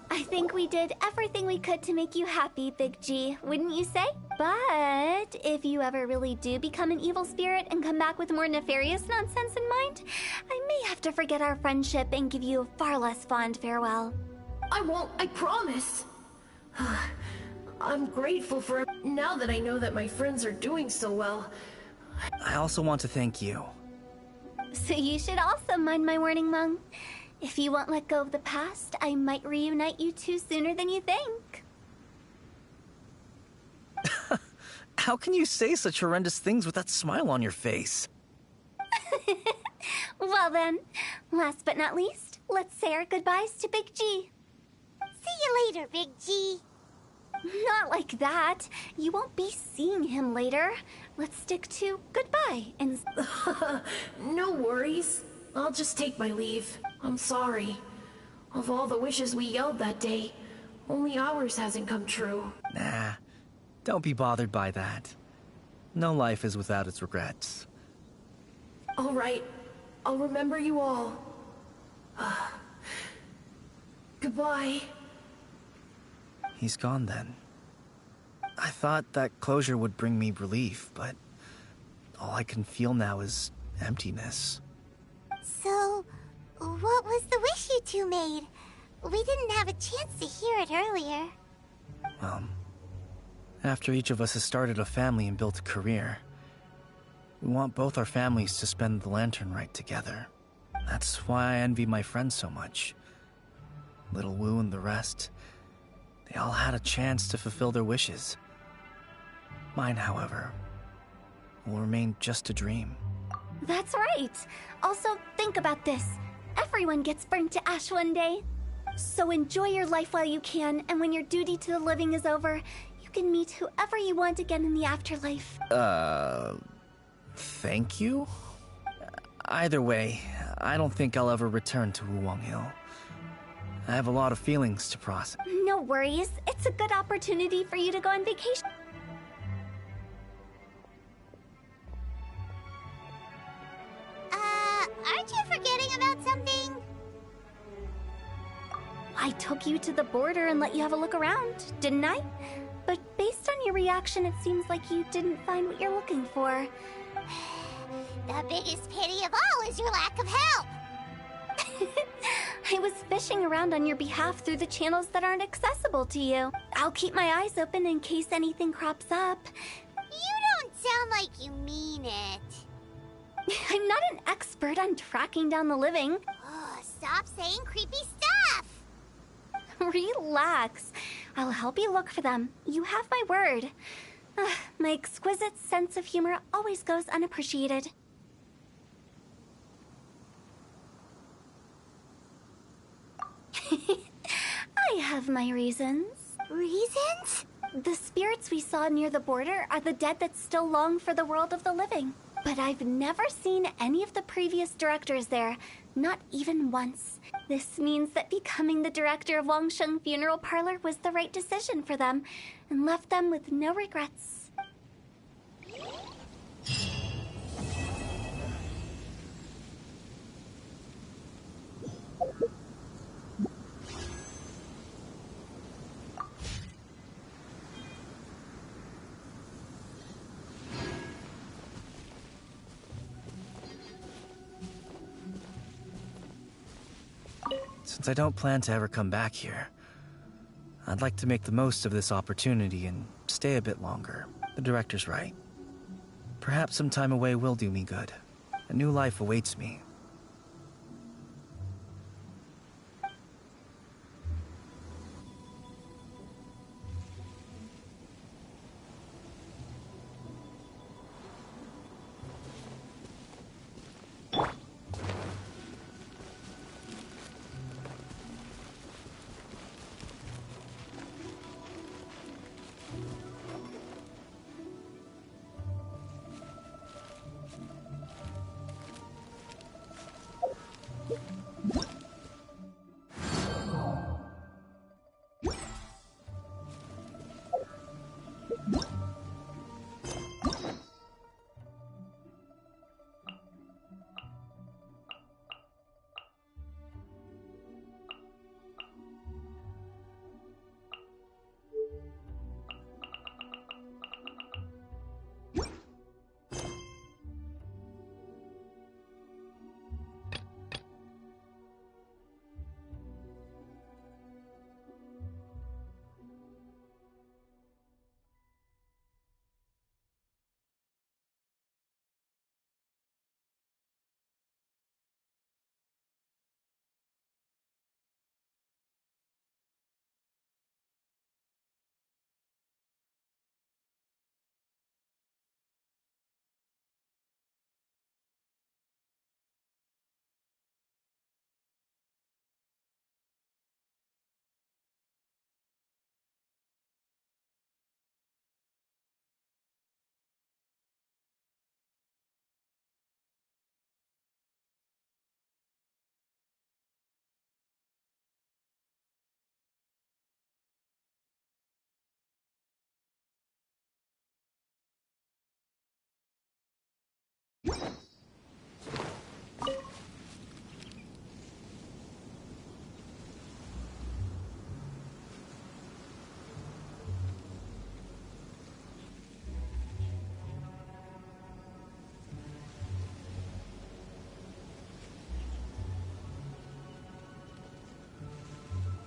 I think we did everything we could to make you happy, Big G, wouldn't you say? But if you ever really do become an evil spirit and come back with more nefarious nonsense in mind, I may have to forget our friendship and give you a far less fond farewell. I won't, I promise. I'm grateful for it now that I know that my friends are doing so well. I also want to thank you. So you should also mind my warning, Mung. If you won't let go of the past, I might reunite you two sooner than you think. How can you say such horrendous things with that smile on your face? Well then, last but not least, let's say our goodbyes to Big G. See you later, Big G. Not like that. You won't be seeing him later. Let's stick to goodbye and... No worries. I'll just take my leave. I'm sorry. Of all the wishes we yelled that day, only ours hasn't come true. Nah, don't be bothered by that. No life is without its regrets. All right. I'll remember you all. Goodbye. He's gone then. I thought that closure would bring me relief, but all I can feel now is emptiness. So, what was the wish you two made? We didn't have a chance to hear it earlier. After each of us has started a family and built a career, we want both our families to spend the Lantern Rite together. That's why I envy my friends so much. Little Wu and the rest, they all had a chance to fulfill their wishes. Mine, however, will remain just a dream. That's right. Also, think about this. Everyone gets burnt to ash one day. So enjoy your life while you can, and when your duty to the living is over, you can meet whoever you want again in the afterlife. Thank you? Either way, I don't think I'll ever return to Wuwang Hill. I have a lot of feelings to process. No worries. It's a good opportunity for you to go on vacation. Aren't you forgetting about something? I took you to the border and let you have a look around, didn't I? But based on your reaction, it seems like you didn't find what you're looking for. The biggest pity of all is your lack of help. I was fishing around on your behalf through the channels that aren't accessible to you. I'll keep my eyes open in case anything crops up. You don't sound like you mean it. I'm not an expert on tracking down the living. Oh, stop saying creepy stuff. Relax. I'll help you look for them. You have my word. My exquisite sense of humor always goes unappreciated. I have my reasons. Reasons? The spirits we saw near the border are the dead that still long for the world of the living. But I've never seen any of the previous directors there, not even once. This means that becoming the director of Wangsheng Funeral Parlor was the right decision for them, and left them with no regrets. Since I don't plan to ever come back here, I'd like to make the most of this opportunity and stay a bit longer. The director's right. Perhaps some time away will do me good. A new life awaits me.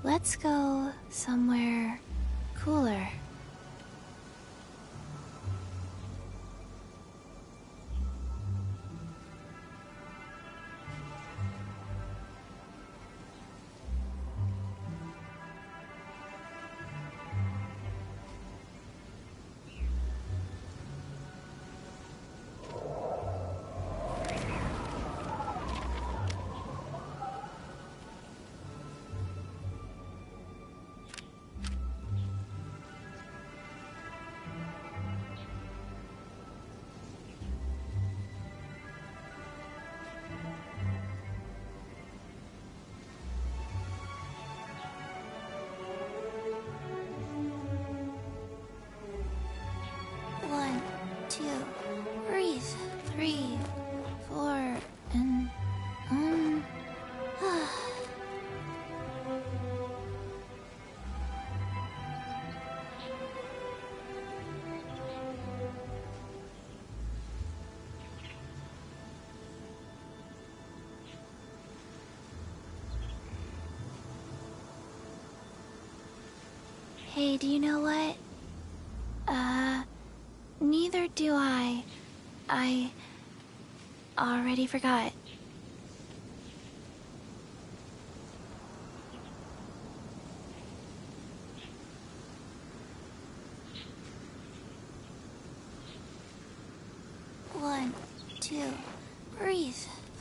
Let's go somewhere cooler. One, two, breathe. 3, 4, and Hey, do you know what? Neither do I. I already forgot. One, two, breathe.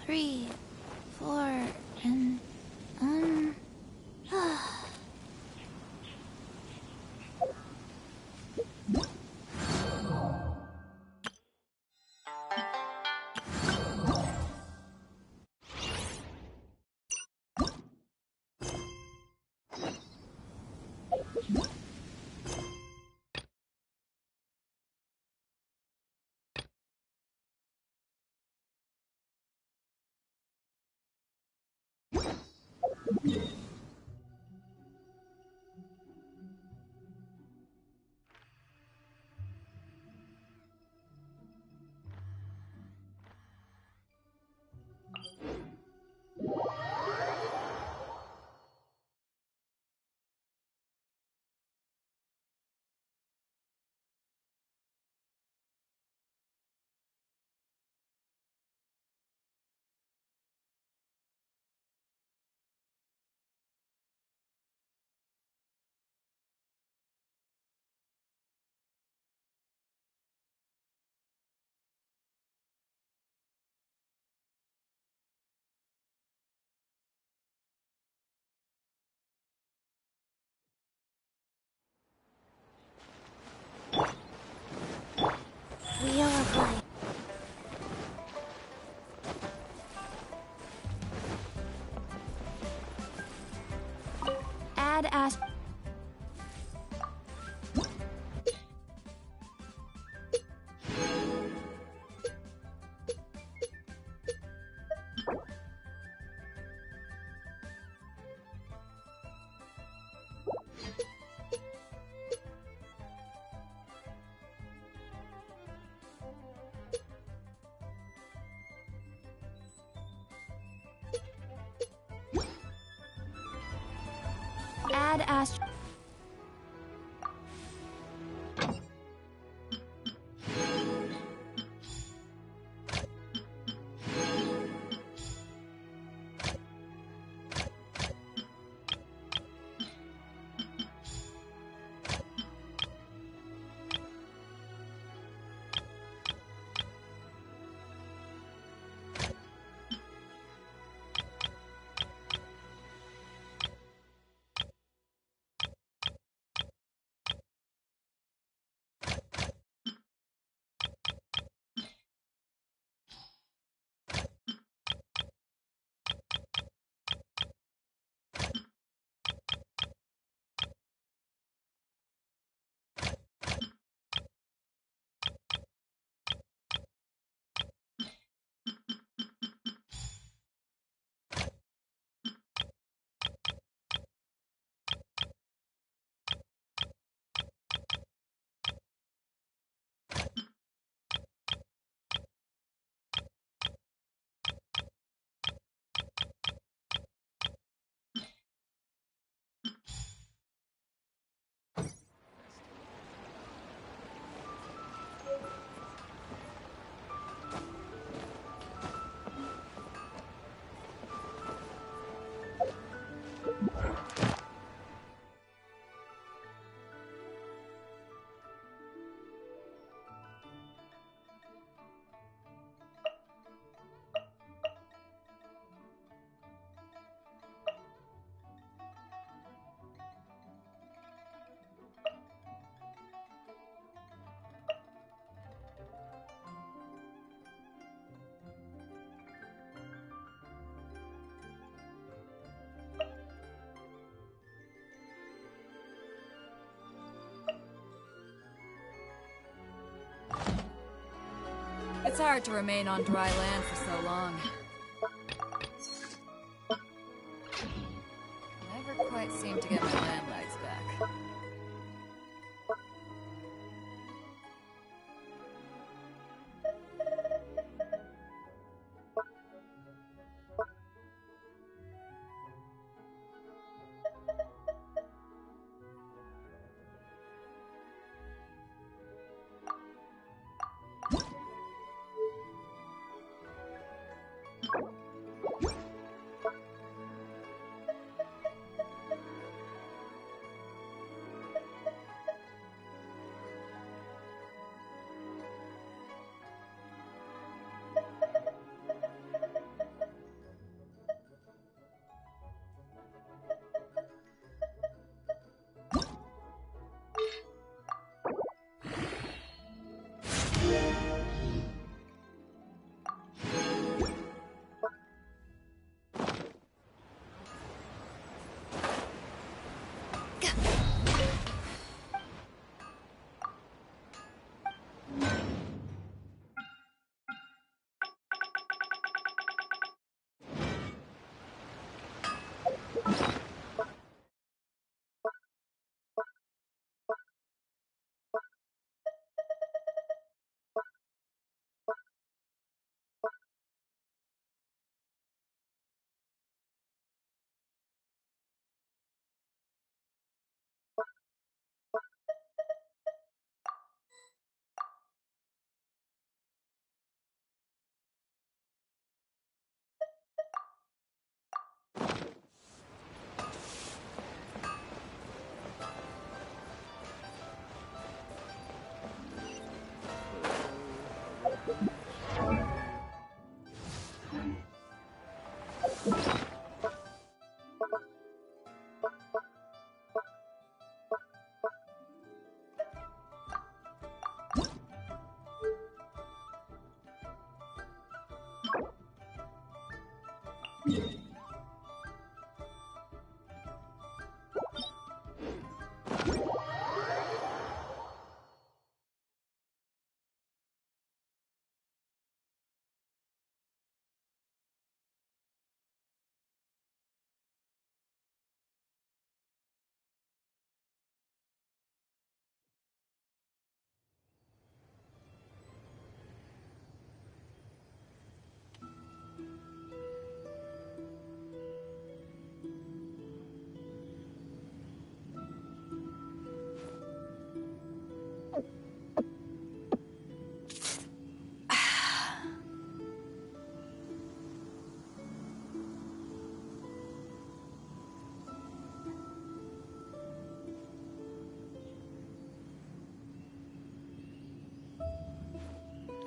3, 4, and Wheel of life. Add as. Add ast. It's hard to remain on dry land for so long. Never quite seem to get my land legs back.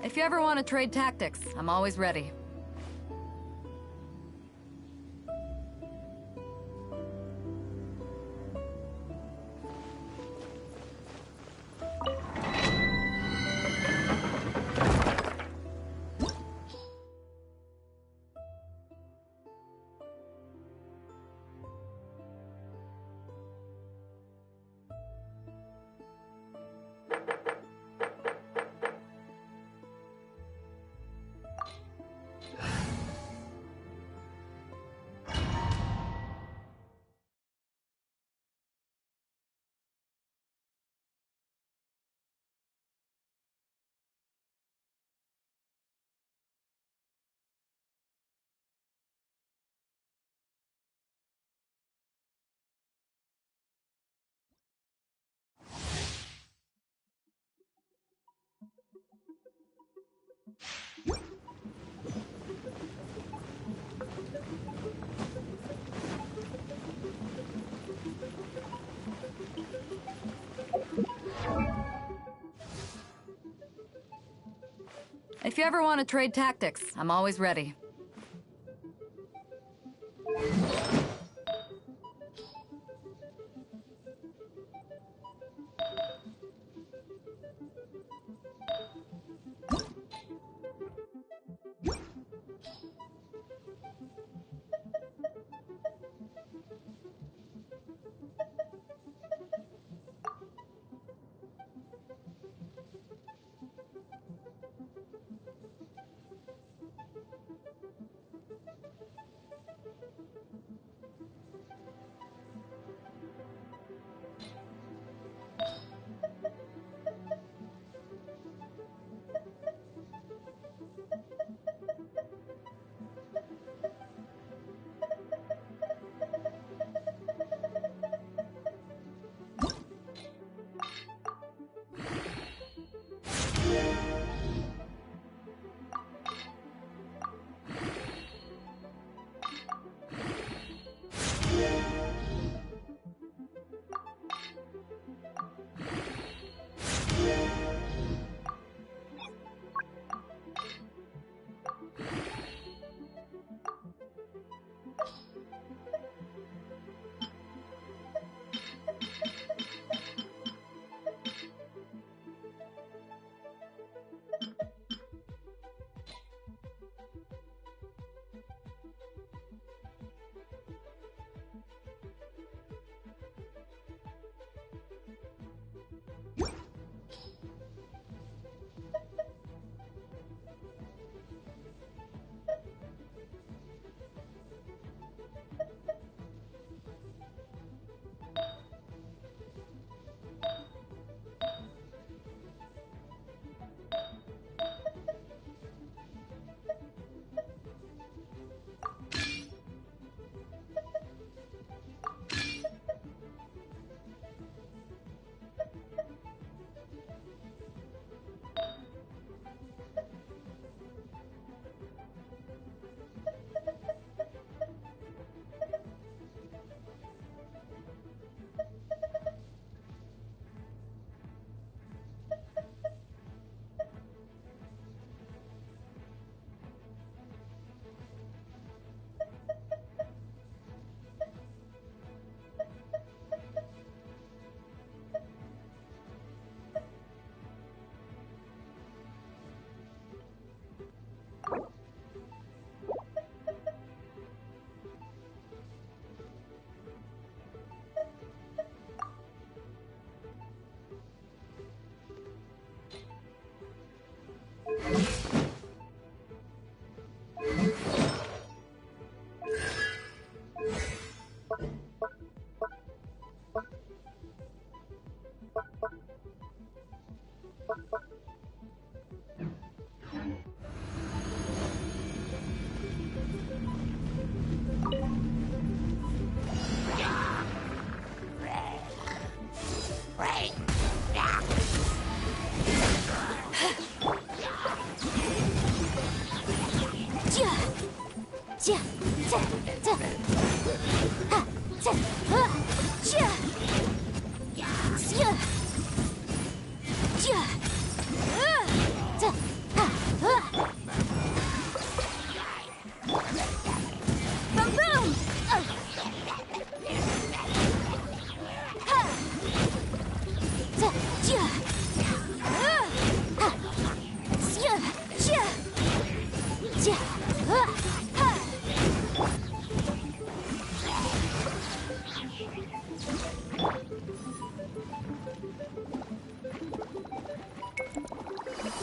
If you ever want to trade tactics, I'm always ready. If you ever want to trade tactics, I'm always ready.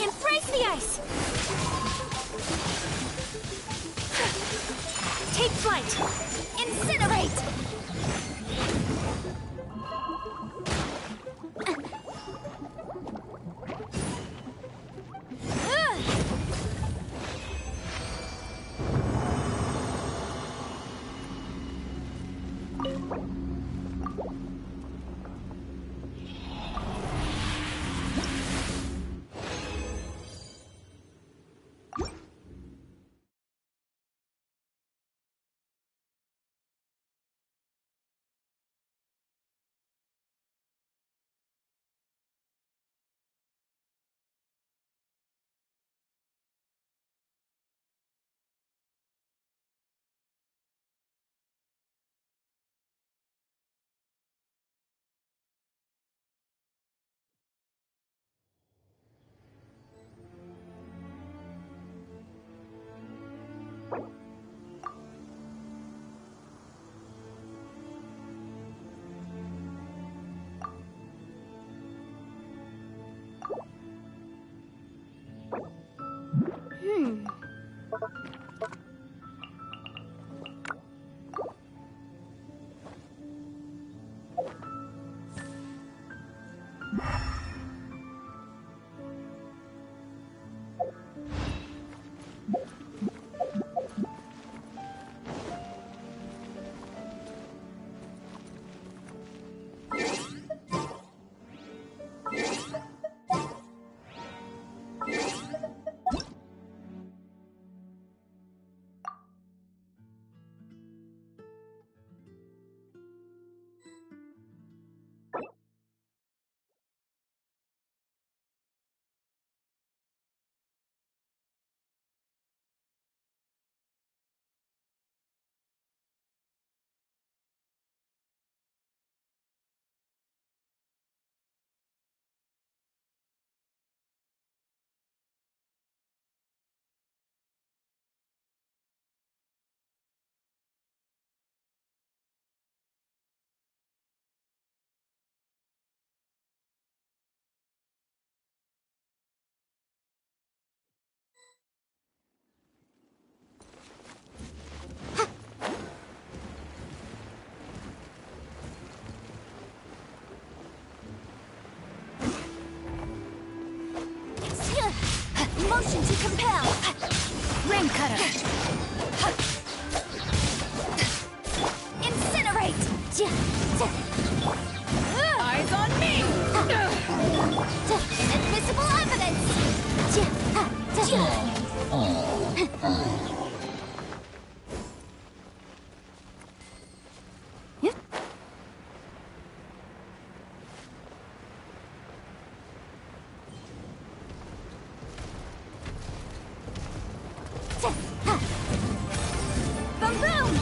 Embrace the ice! Take flight! Incinerate! Compel! Ring cutter! Incinerate! Eyes on me! Inadmissible evidence! Boom boom!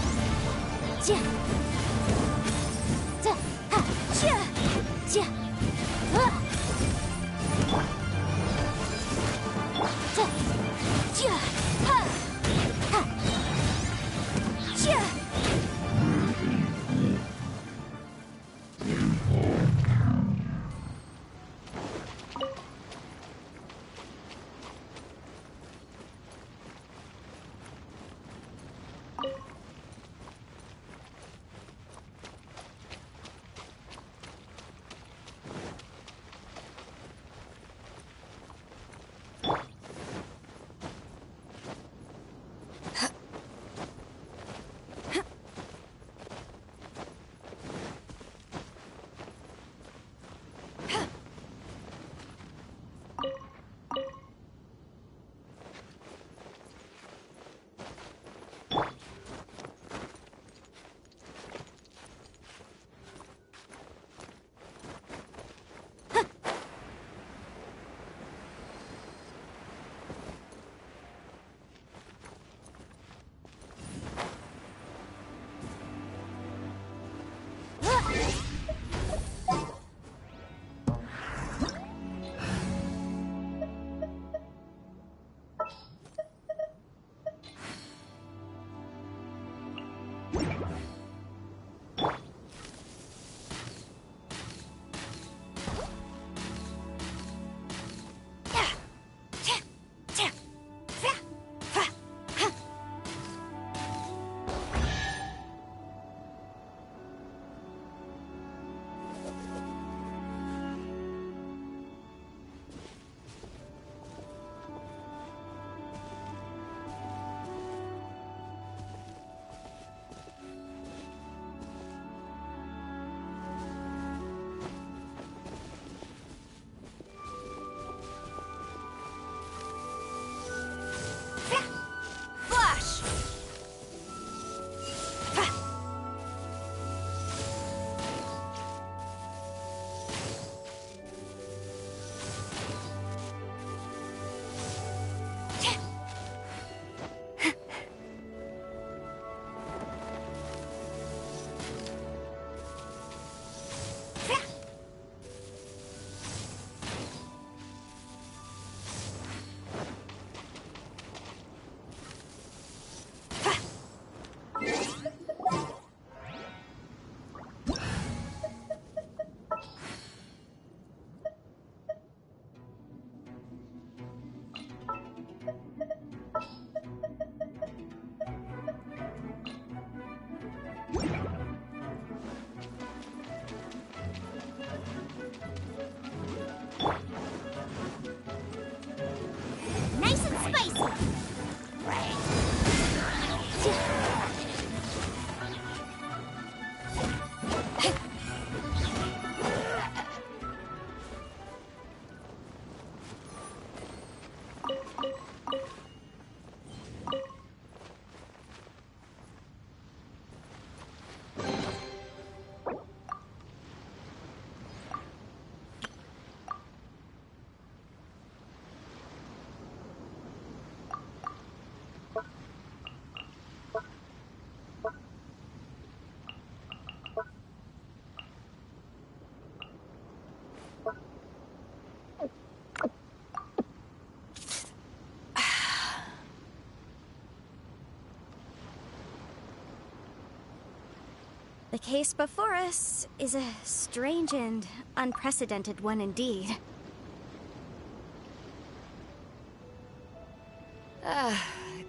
The case before us is a strange and unprecedented one indeed.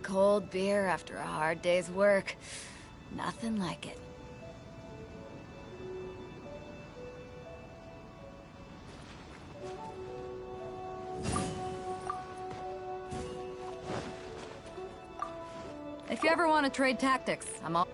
Cold beer after a hard day's work. Nothing like it. If you ever want to trade tactics, I'm all...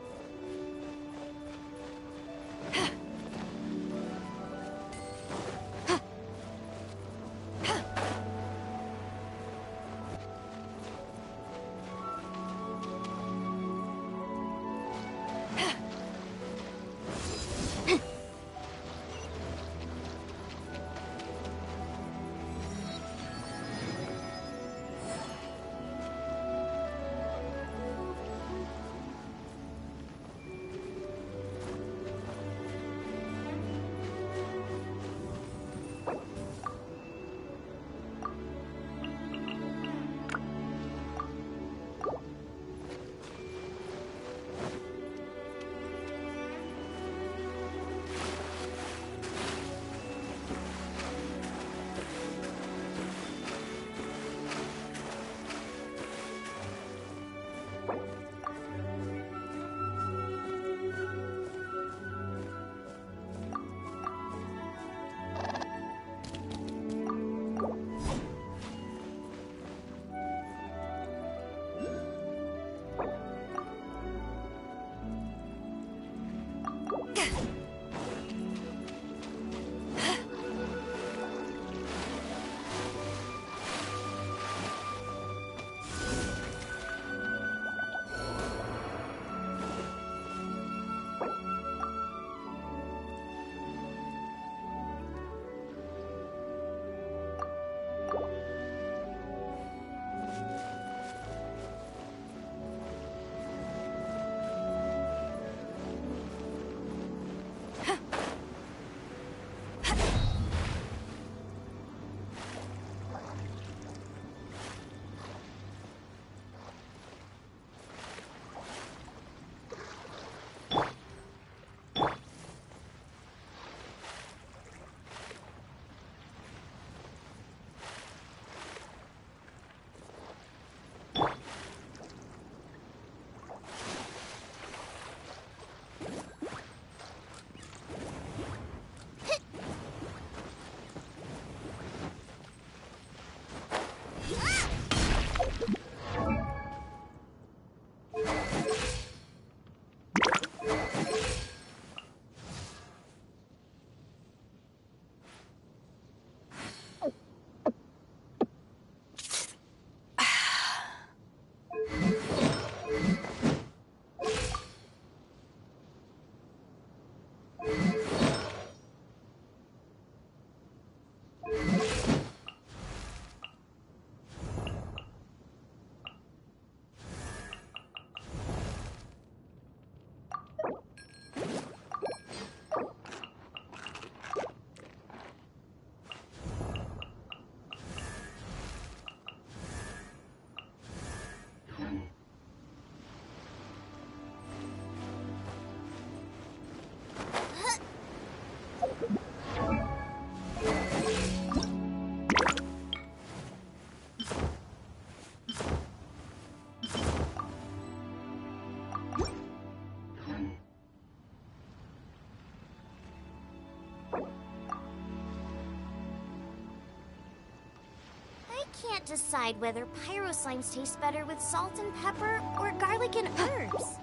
Can't decide whether pyro slimes taste better with salt and pepper or garlic and herbs.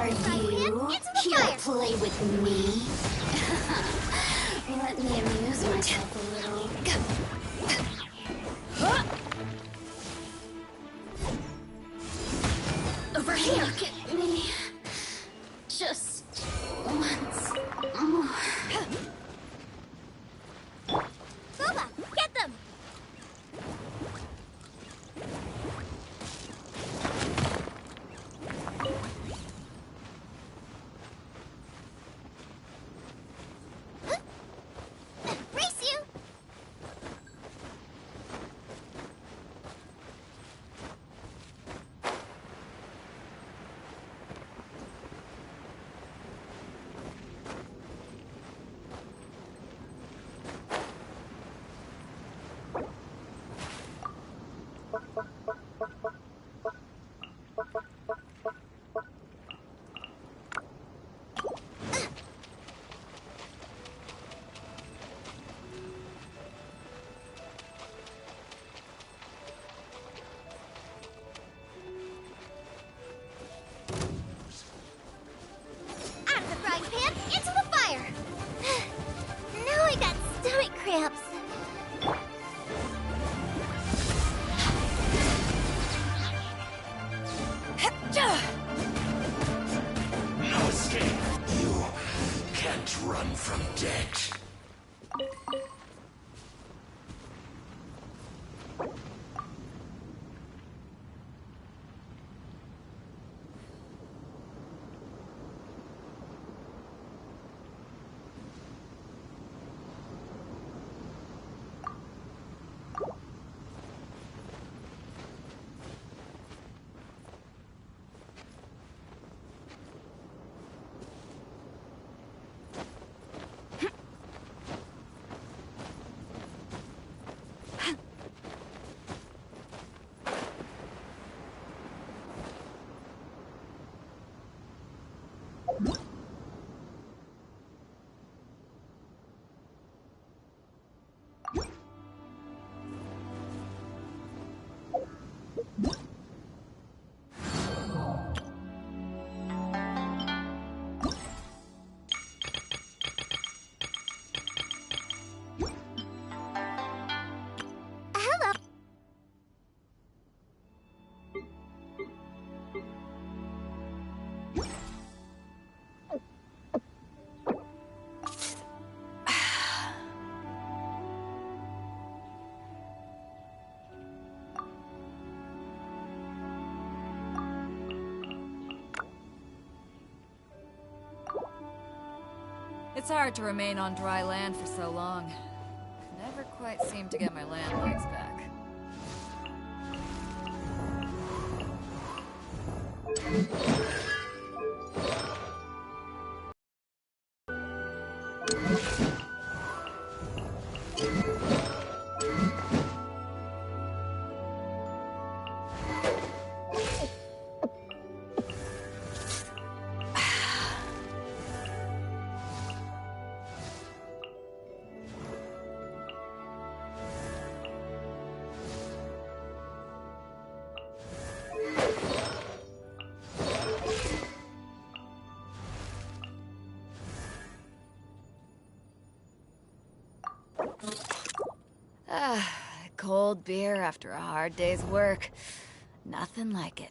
Are you here to play with me? Let me amuse myself a little. Over here. Look at me. Just once more. Boba, get them! run from debt. It's hard to remain on dry land for so long. Never quite seem to get my land rights back. Cold beer after a hard day's work. Nothing like it.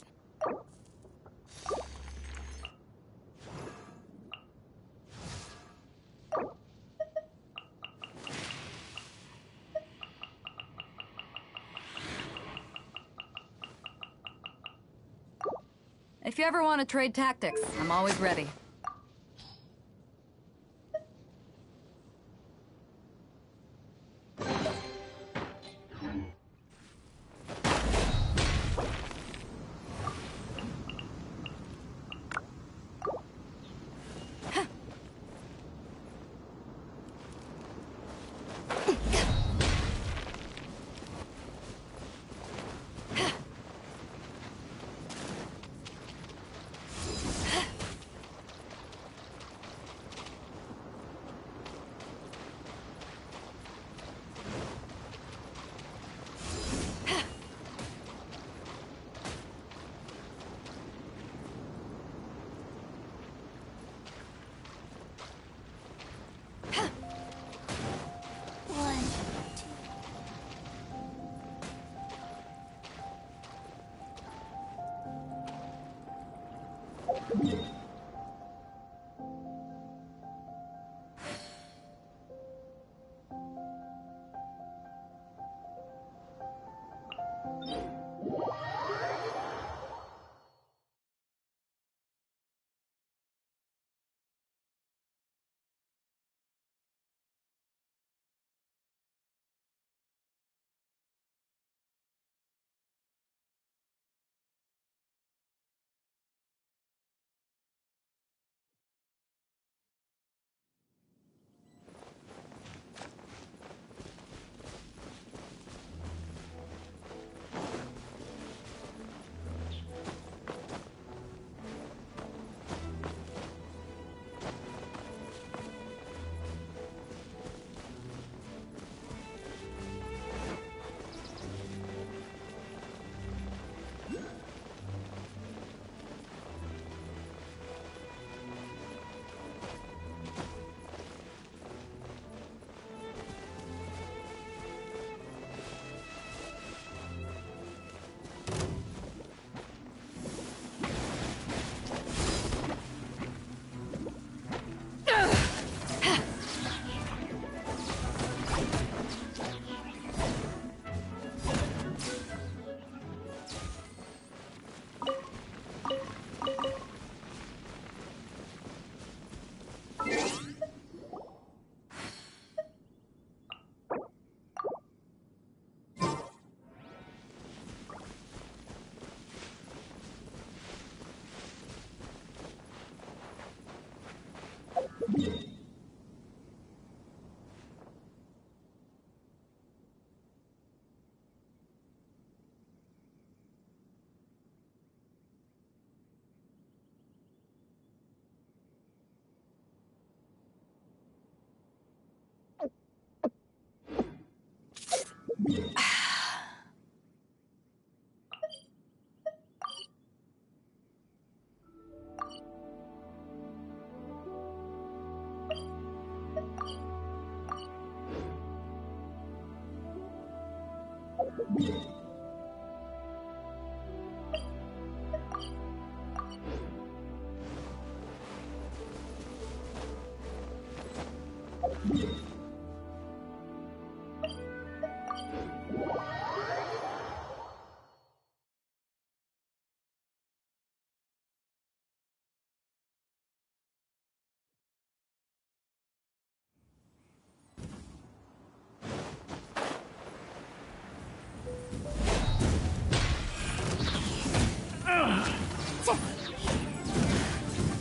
If you ever want to trade tactics, I'm always ready.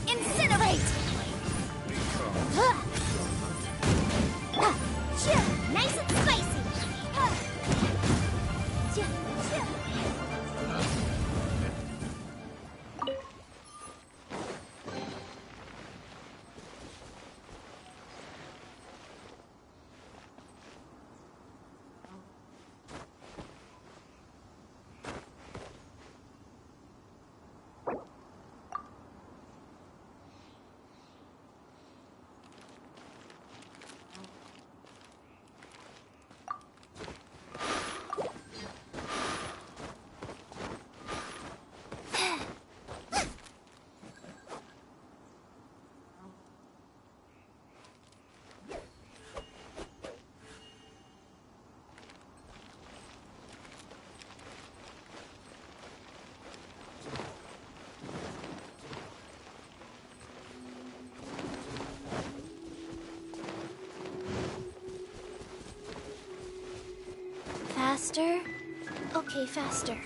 Incinerate! Nice and spicy! Faster? Okay, faster.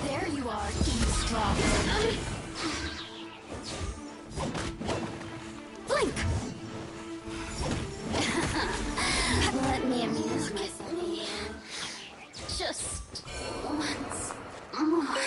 There you are, eavesdropper. Blink! Let me amuse myself. Just once more.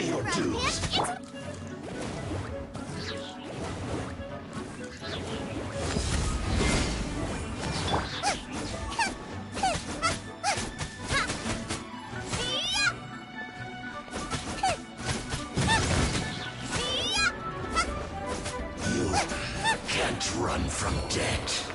pay your dues. You can't run from debt.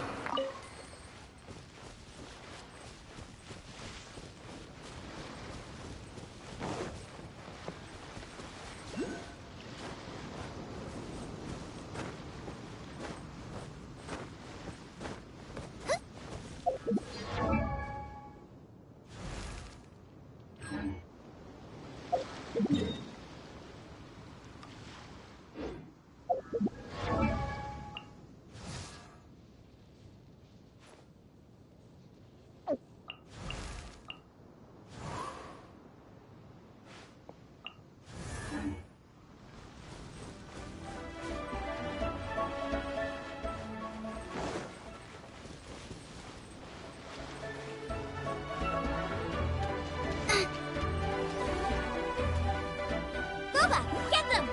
Booba, get them!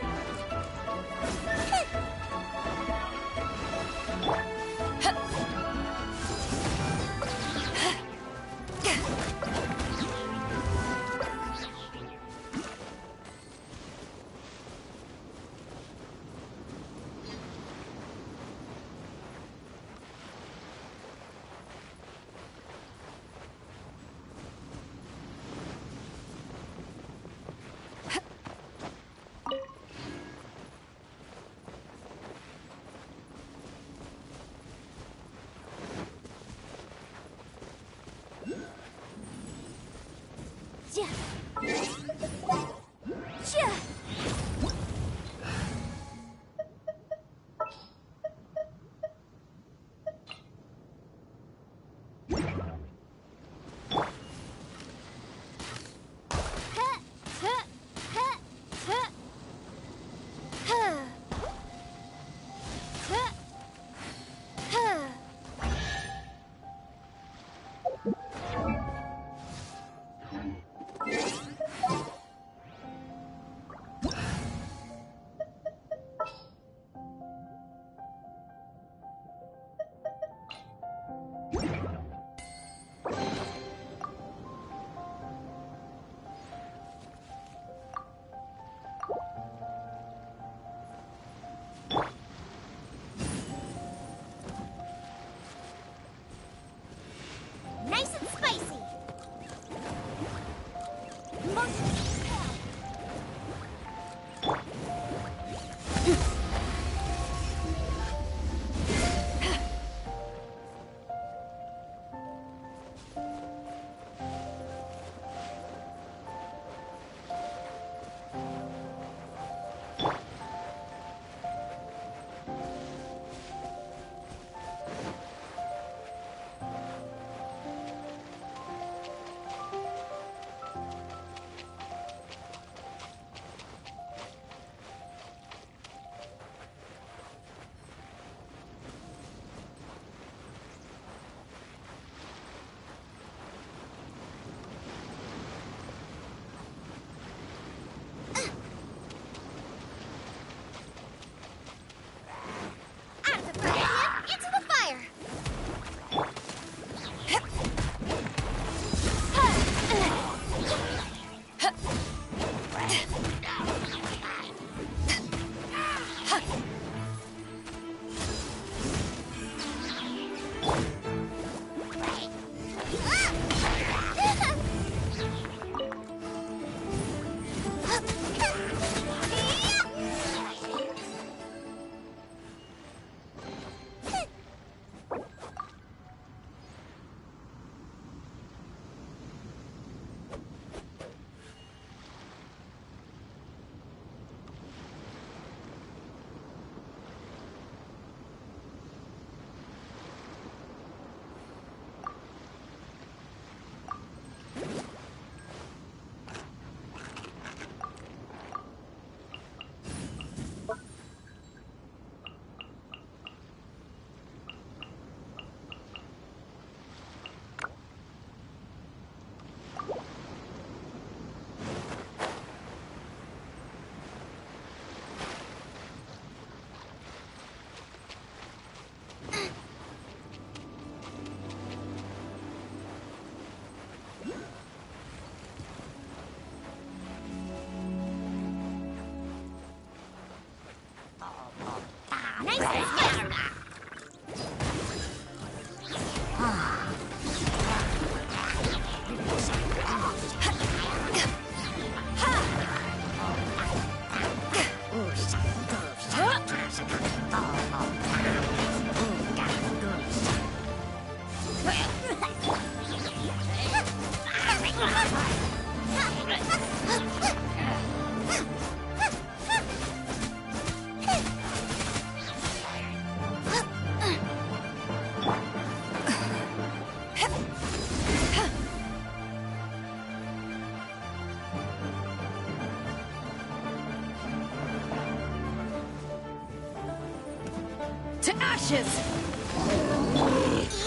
to ashes!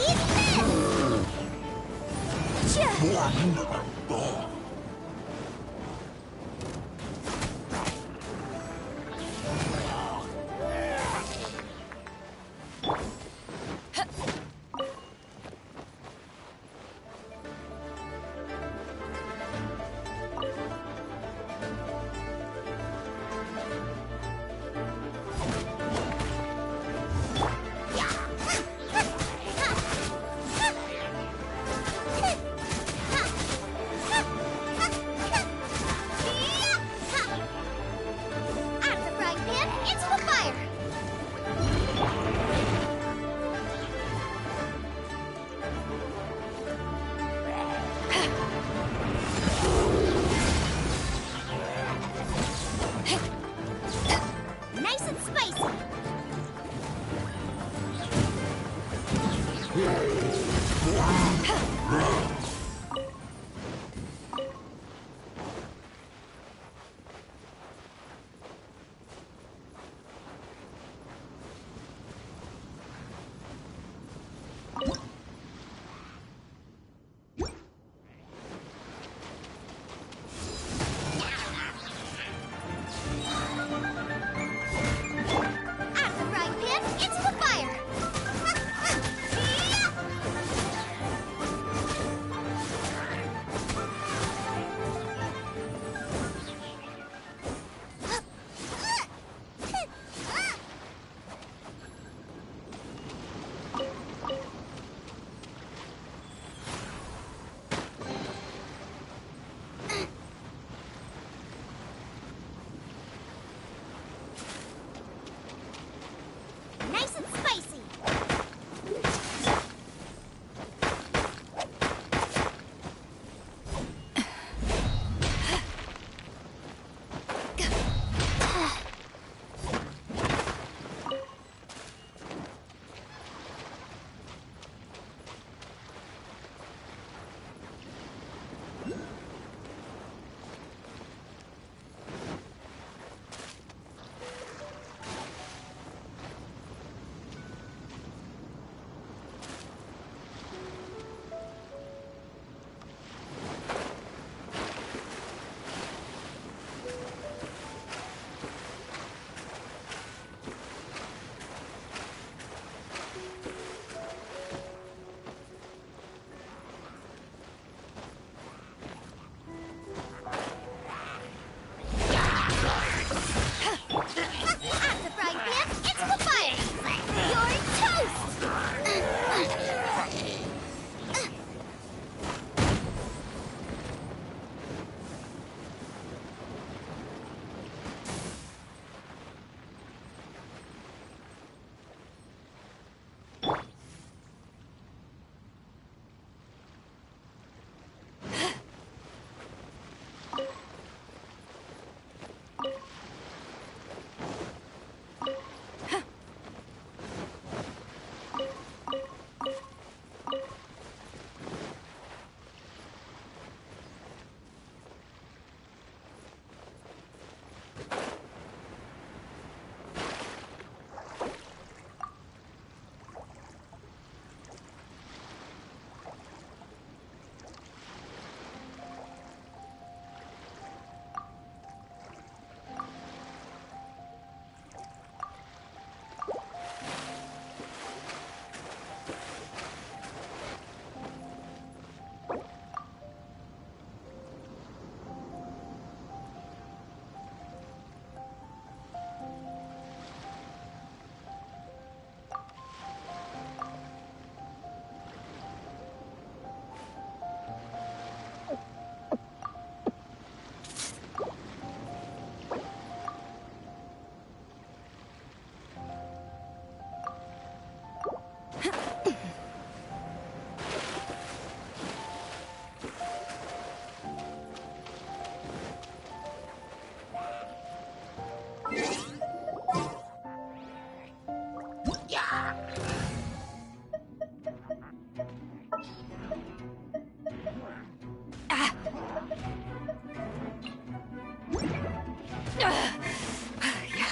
Eat this!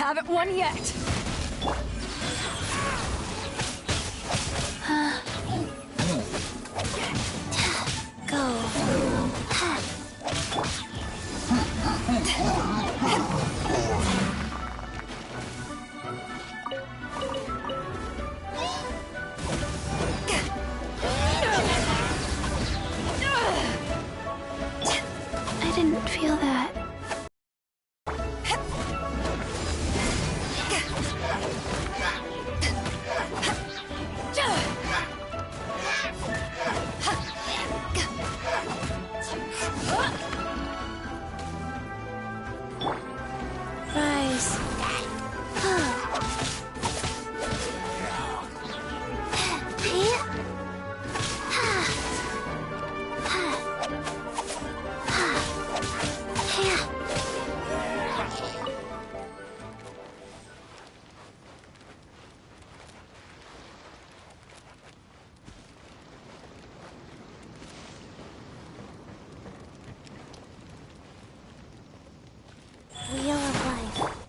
Haven't won yet. that. Rise. Wheel of life.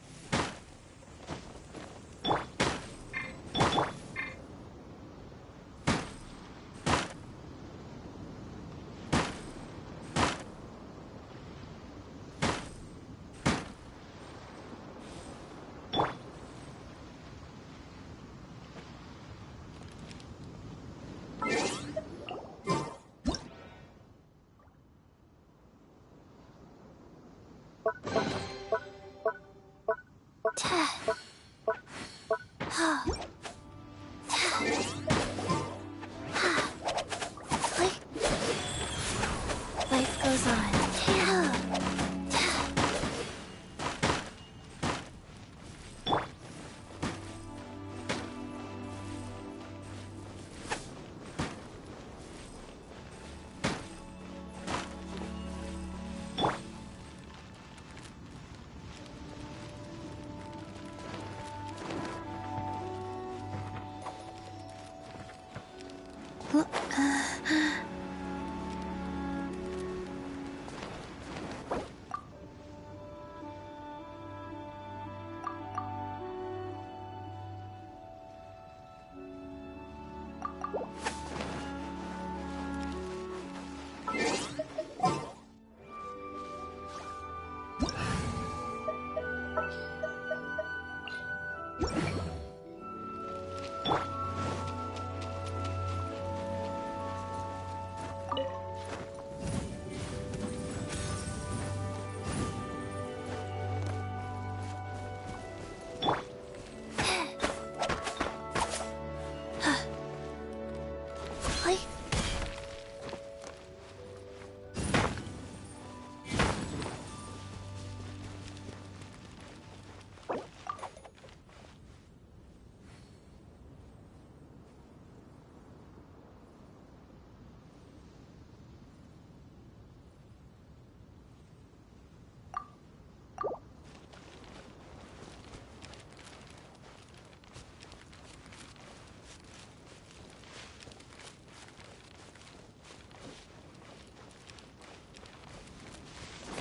Life goes on.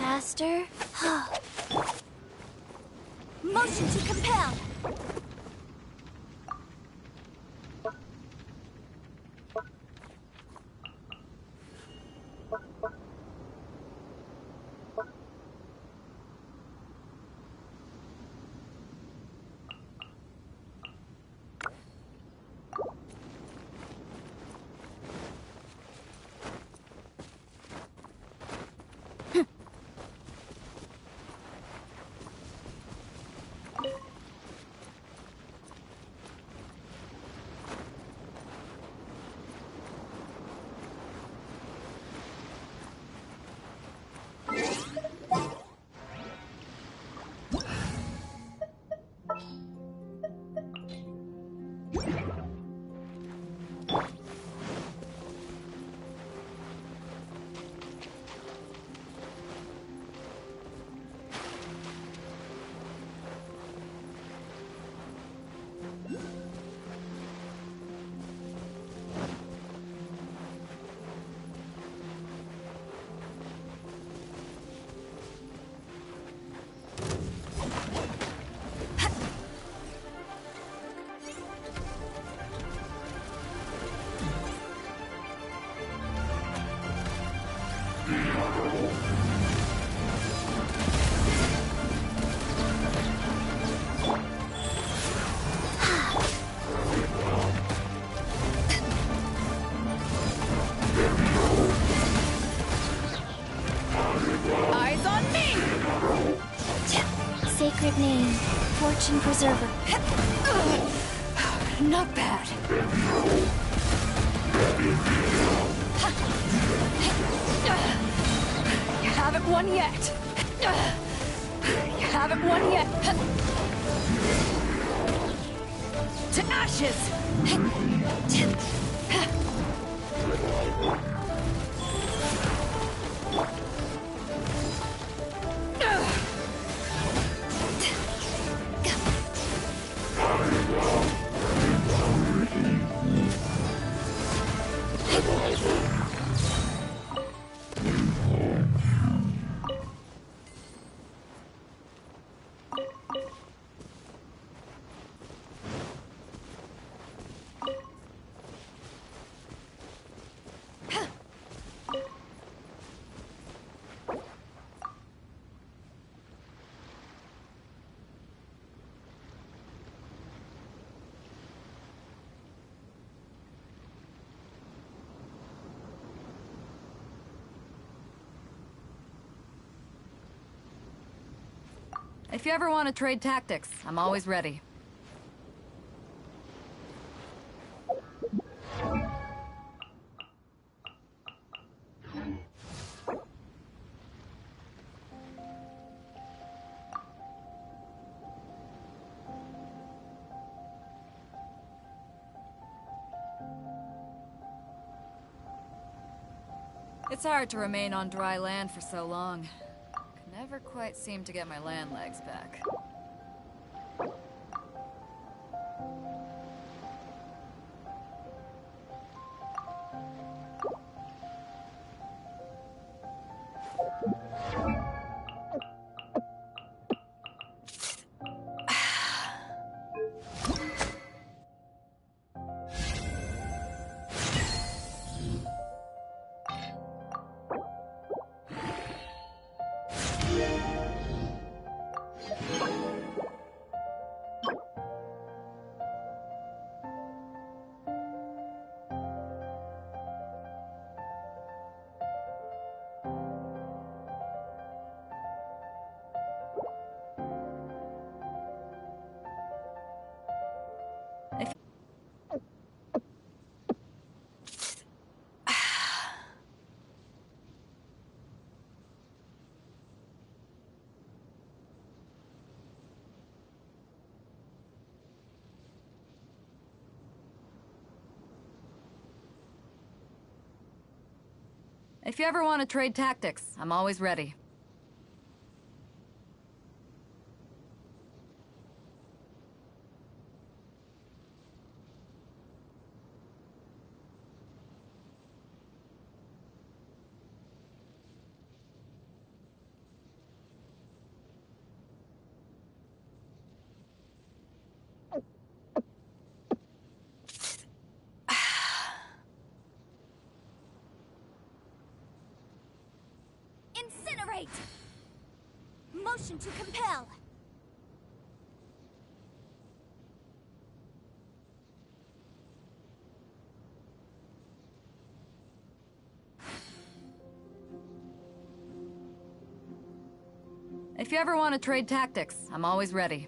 Faster. Motion to compel. secret name, Fortune Preserver. Not bad. You haven't won yet. You haven't won yet. To ashes! If you ever want to trade tactics, I'm always ready. It's hard to remain on dry land for so long. Never quite seem to get my land legs back. If you ever want to trade tactics, I'm always ready. Incinerate! Motion to compel. If you ever want to trade tactics, I'm always ready.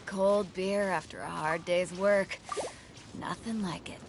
Cold beer after a hard day's work. Nothing like it.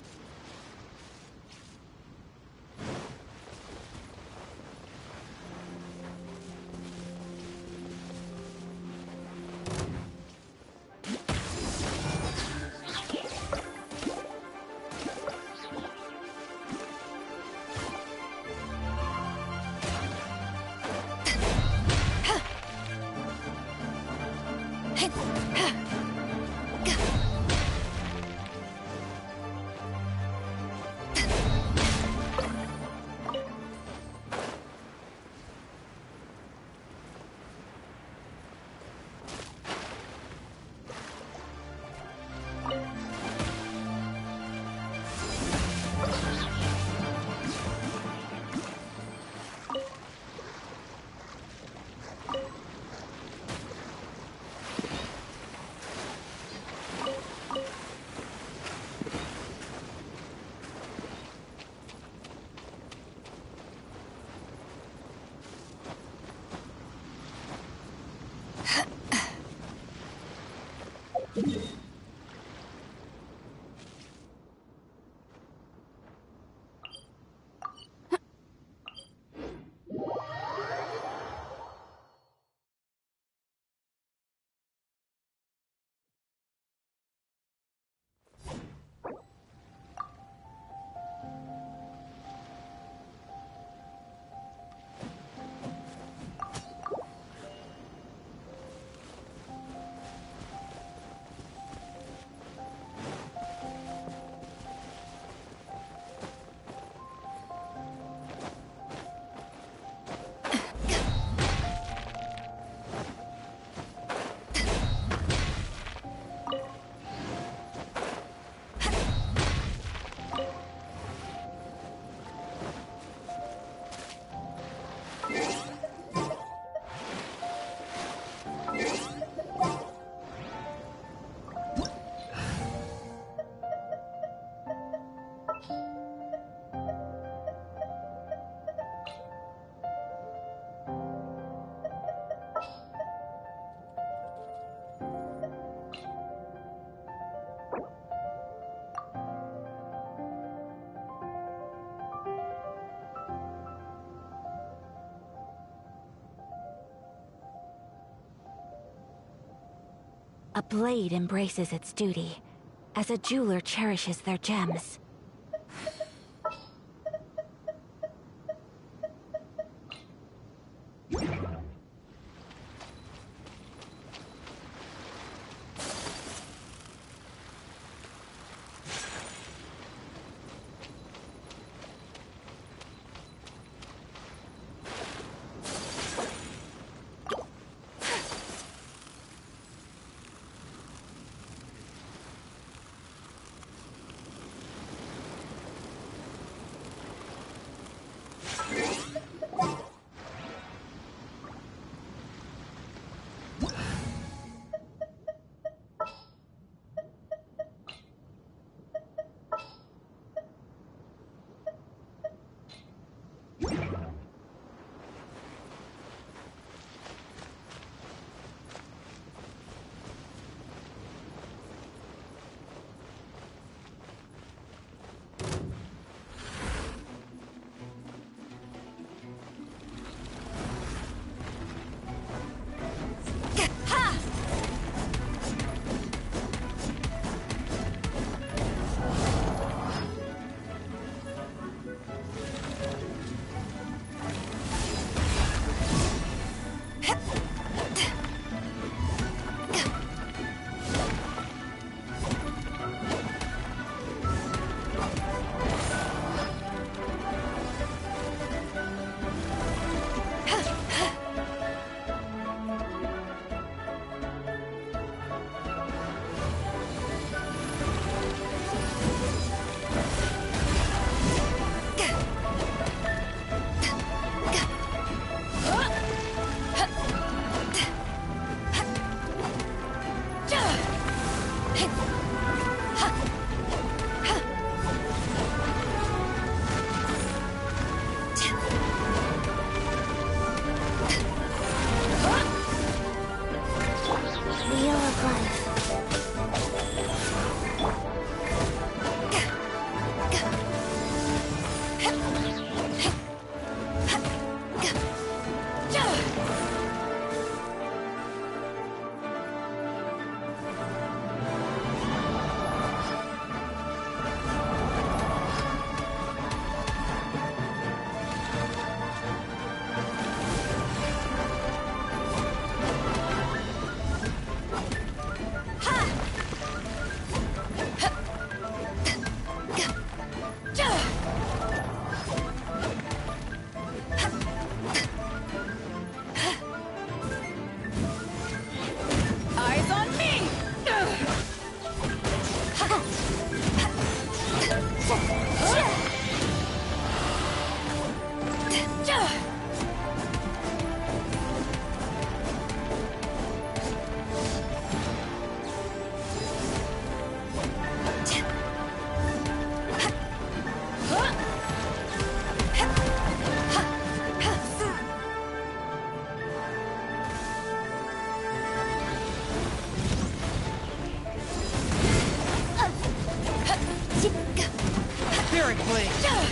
A blade embraces its duty, as a jeweler cherishes their gems.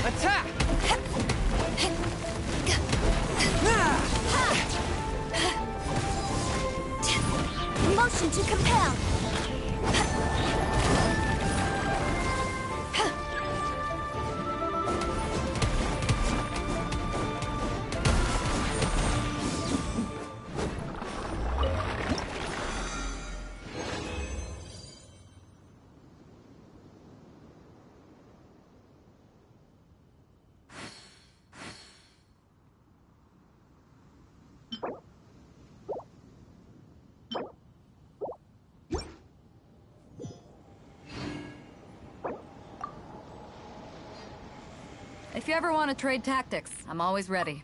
Attack! Motion to compel. If you ever want to trade tactics, I'm always ready.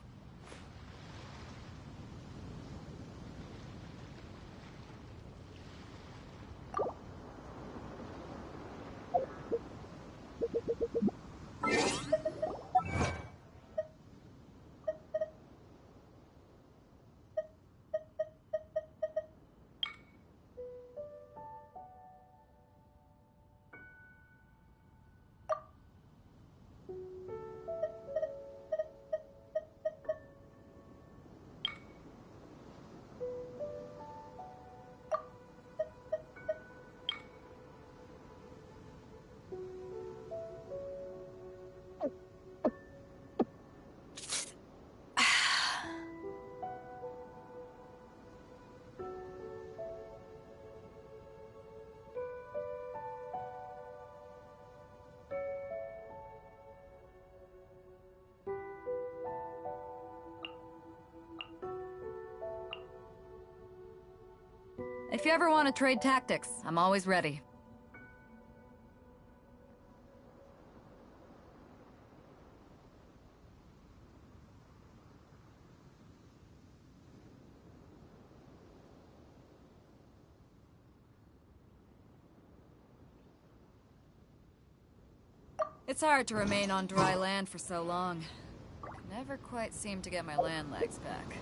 If you ever want to trade tactics, I'm always ready. It's hard to remain on dry land for so long. Never quite seem to get my land legs back.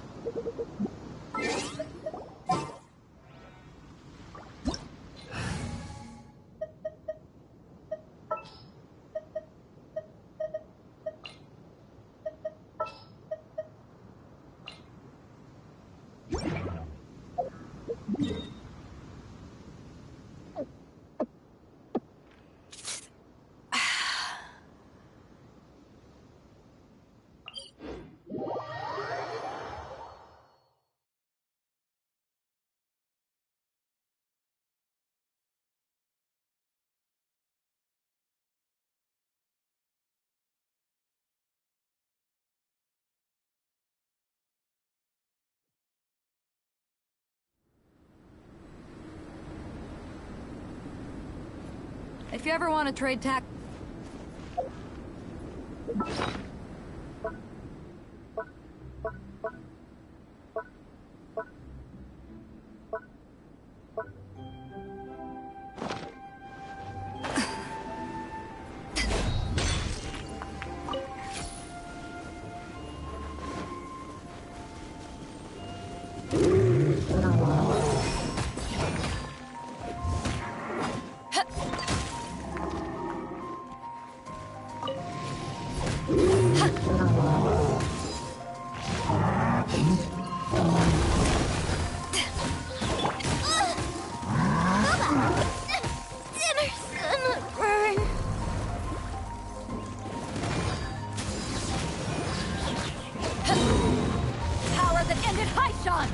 If you ever want to trade tactics... End it high, Sean!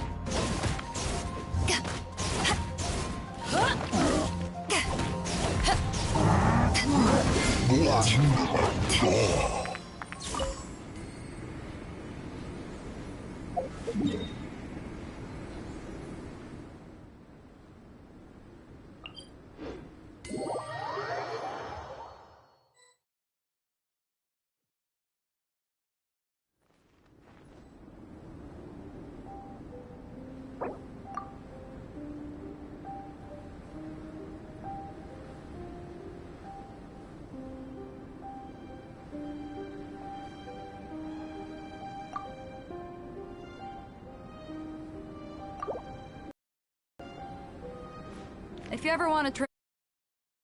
If you ever want to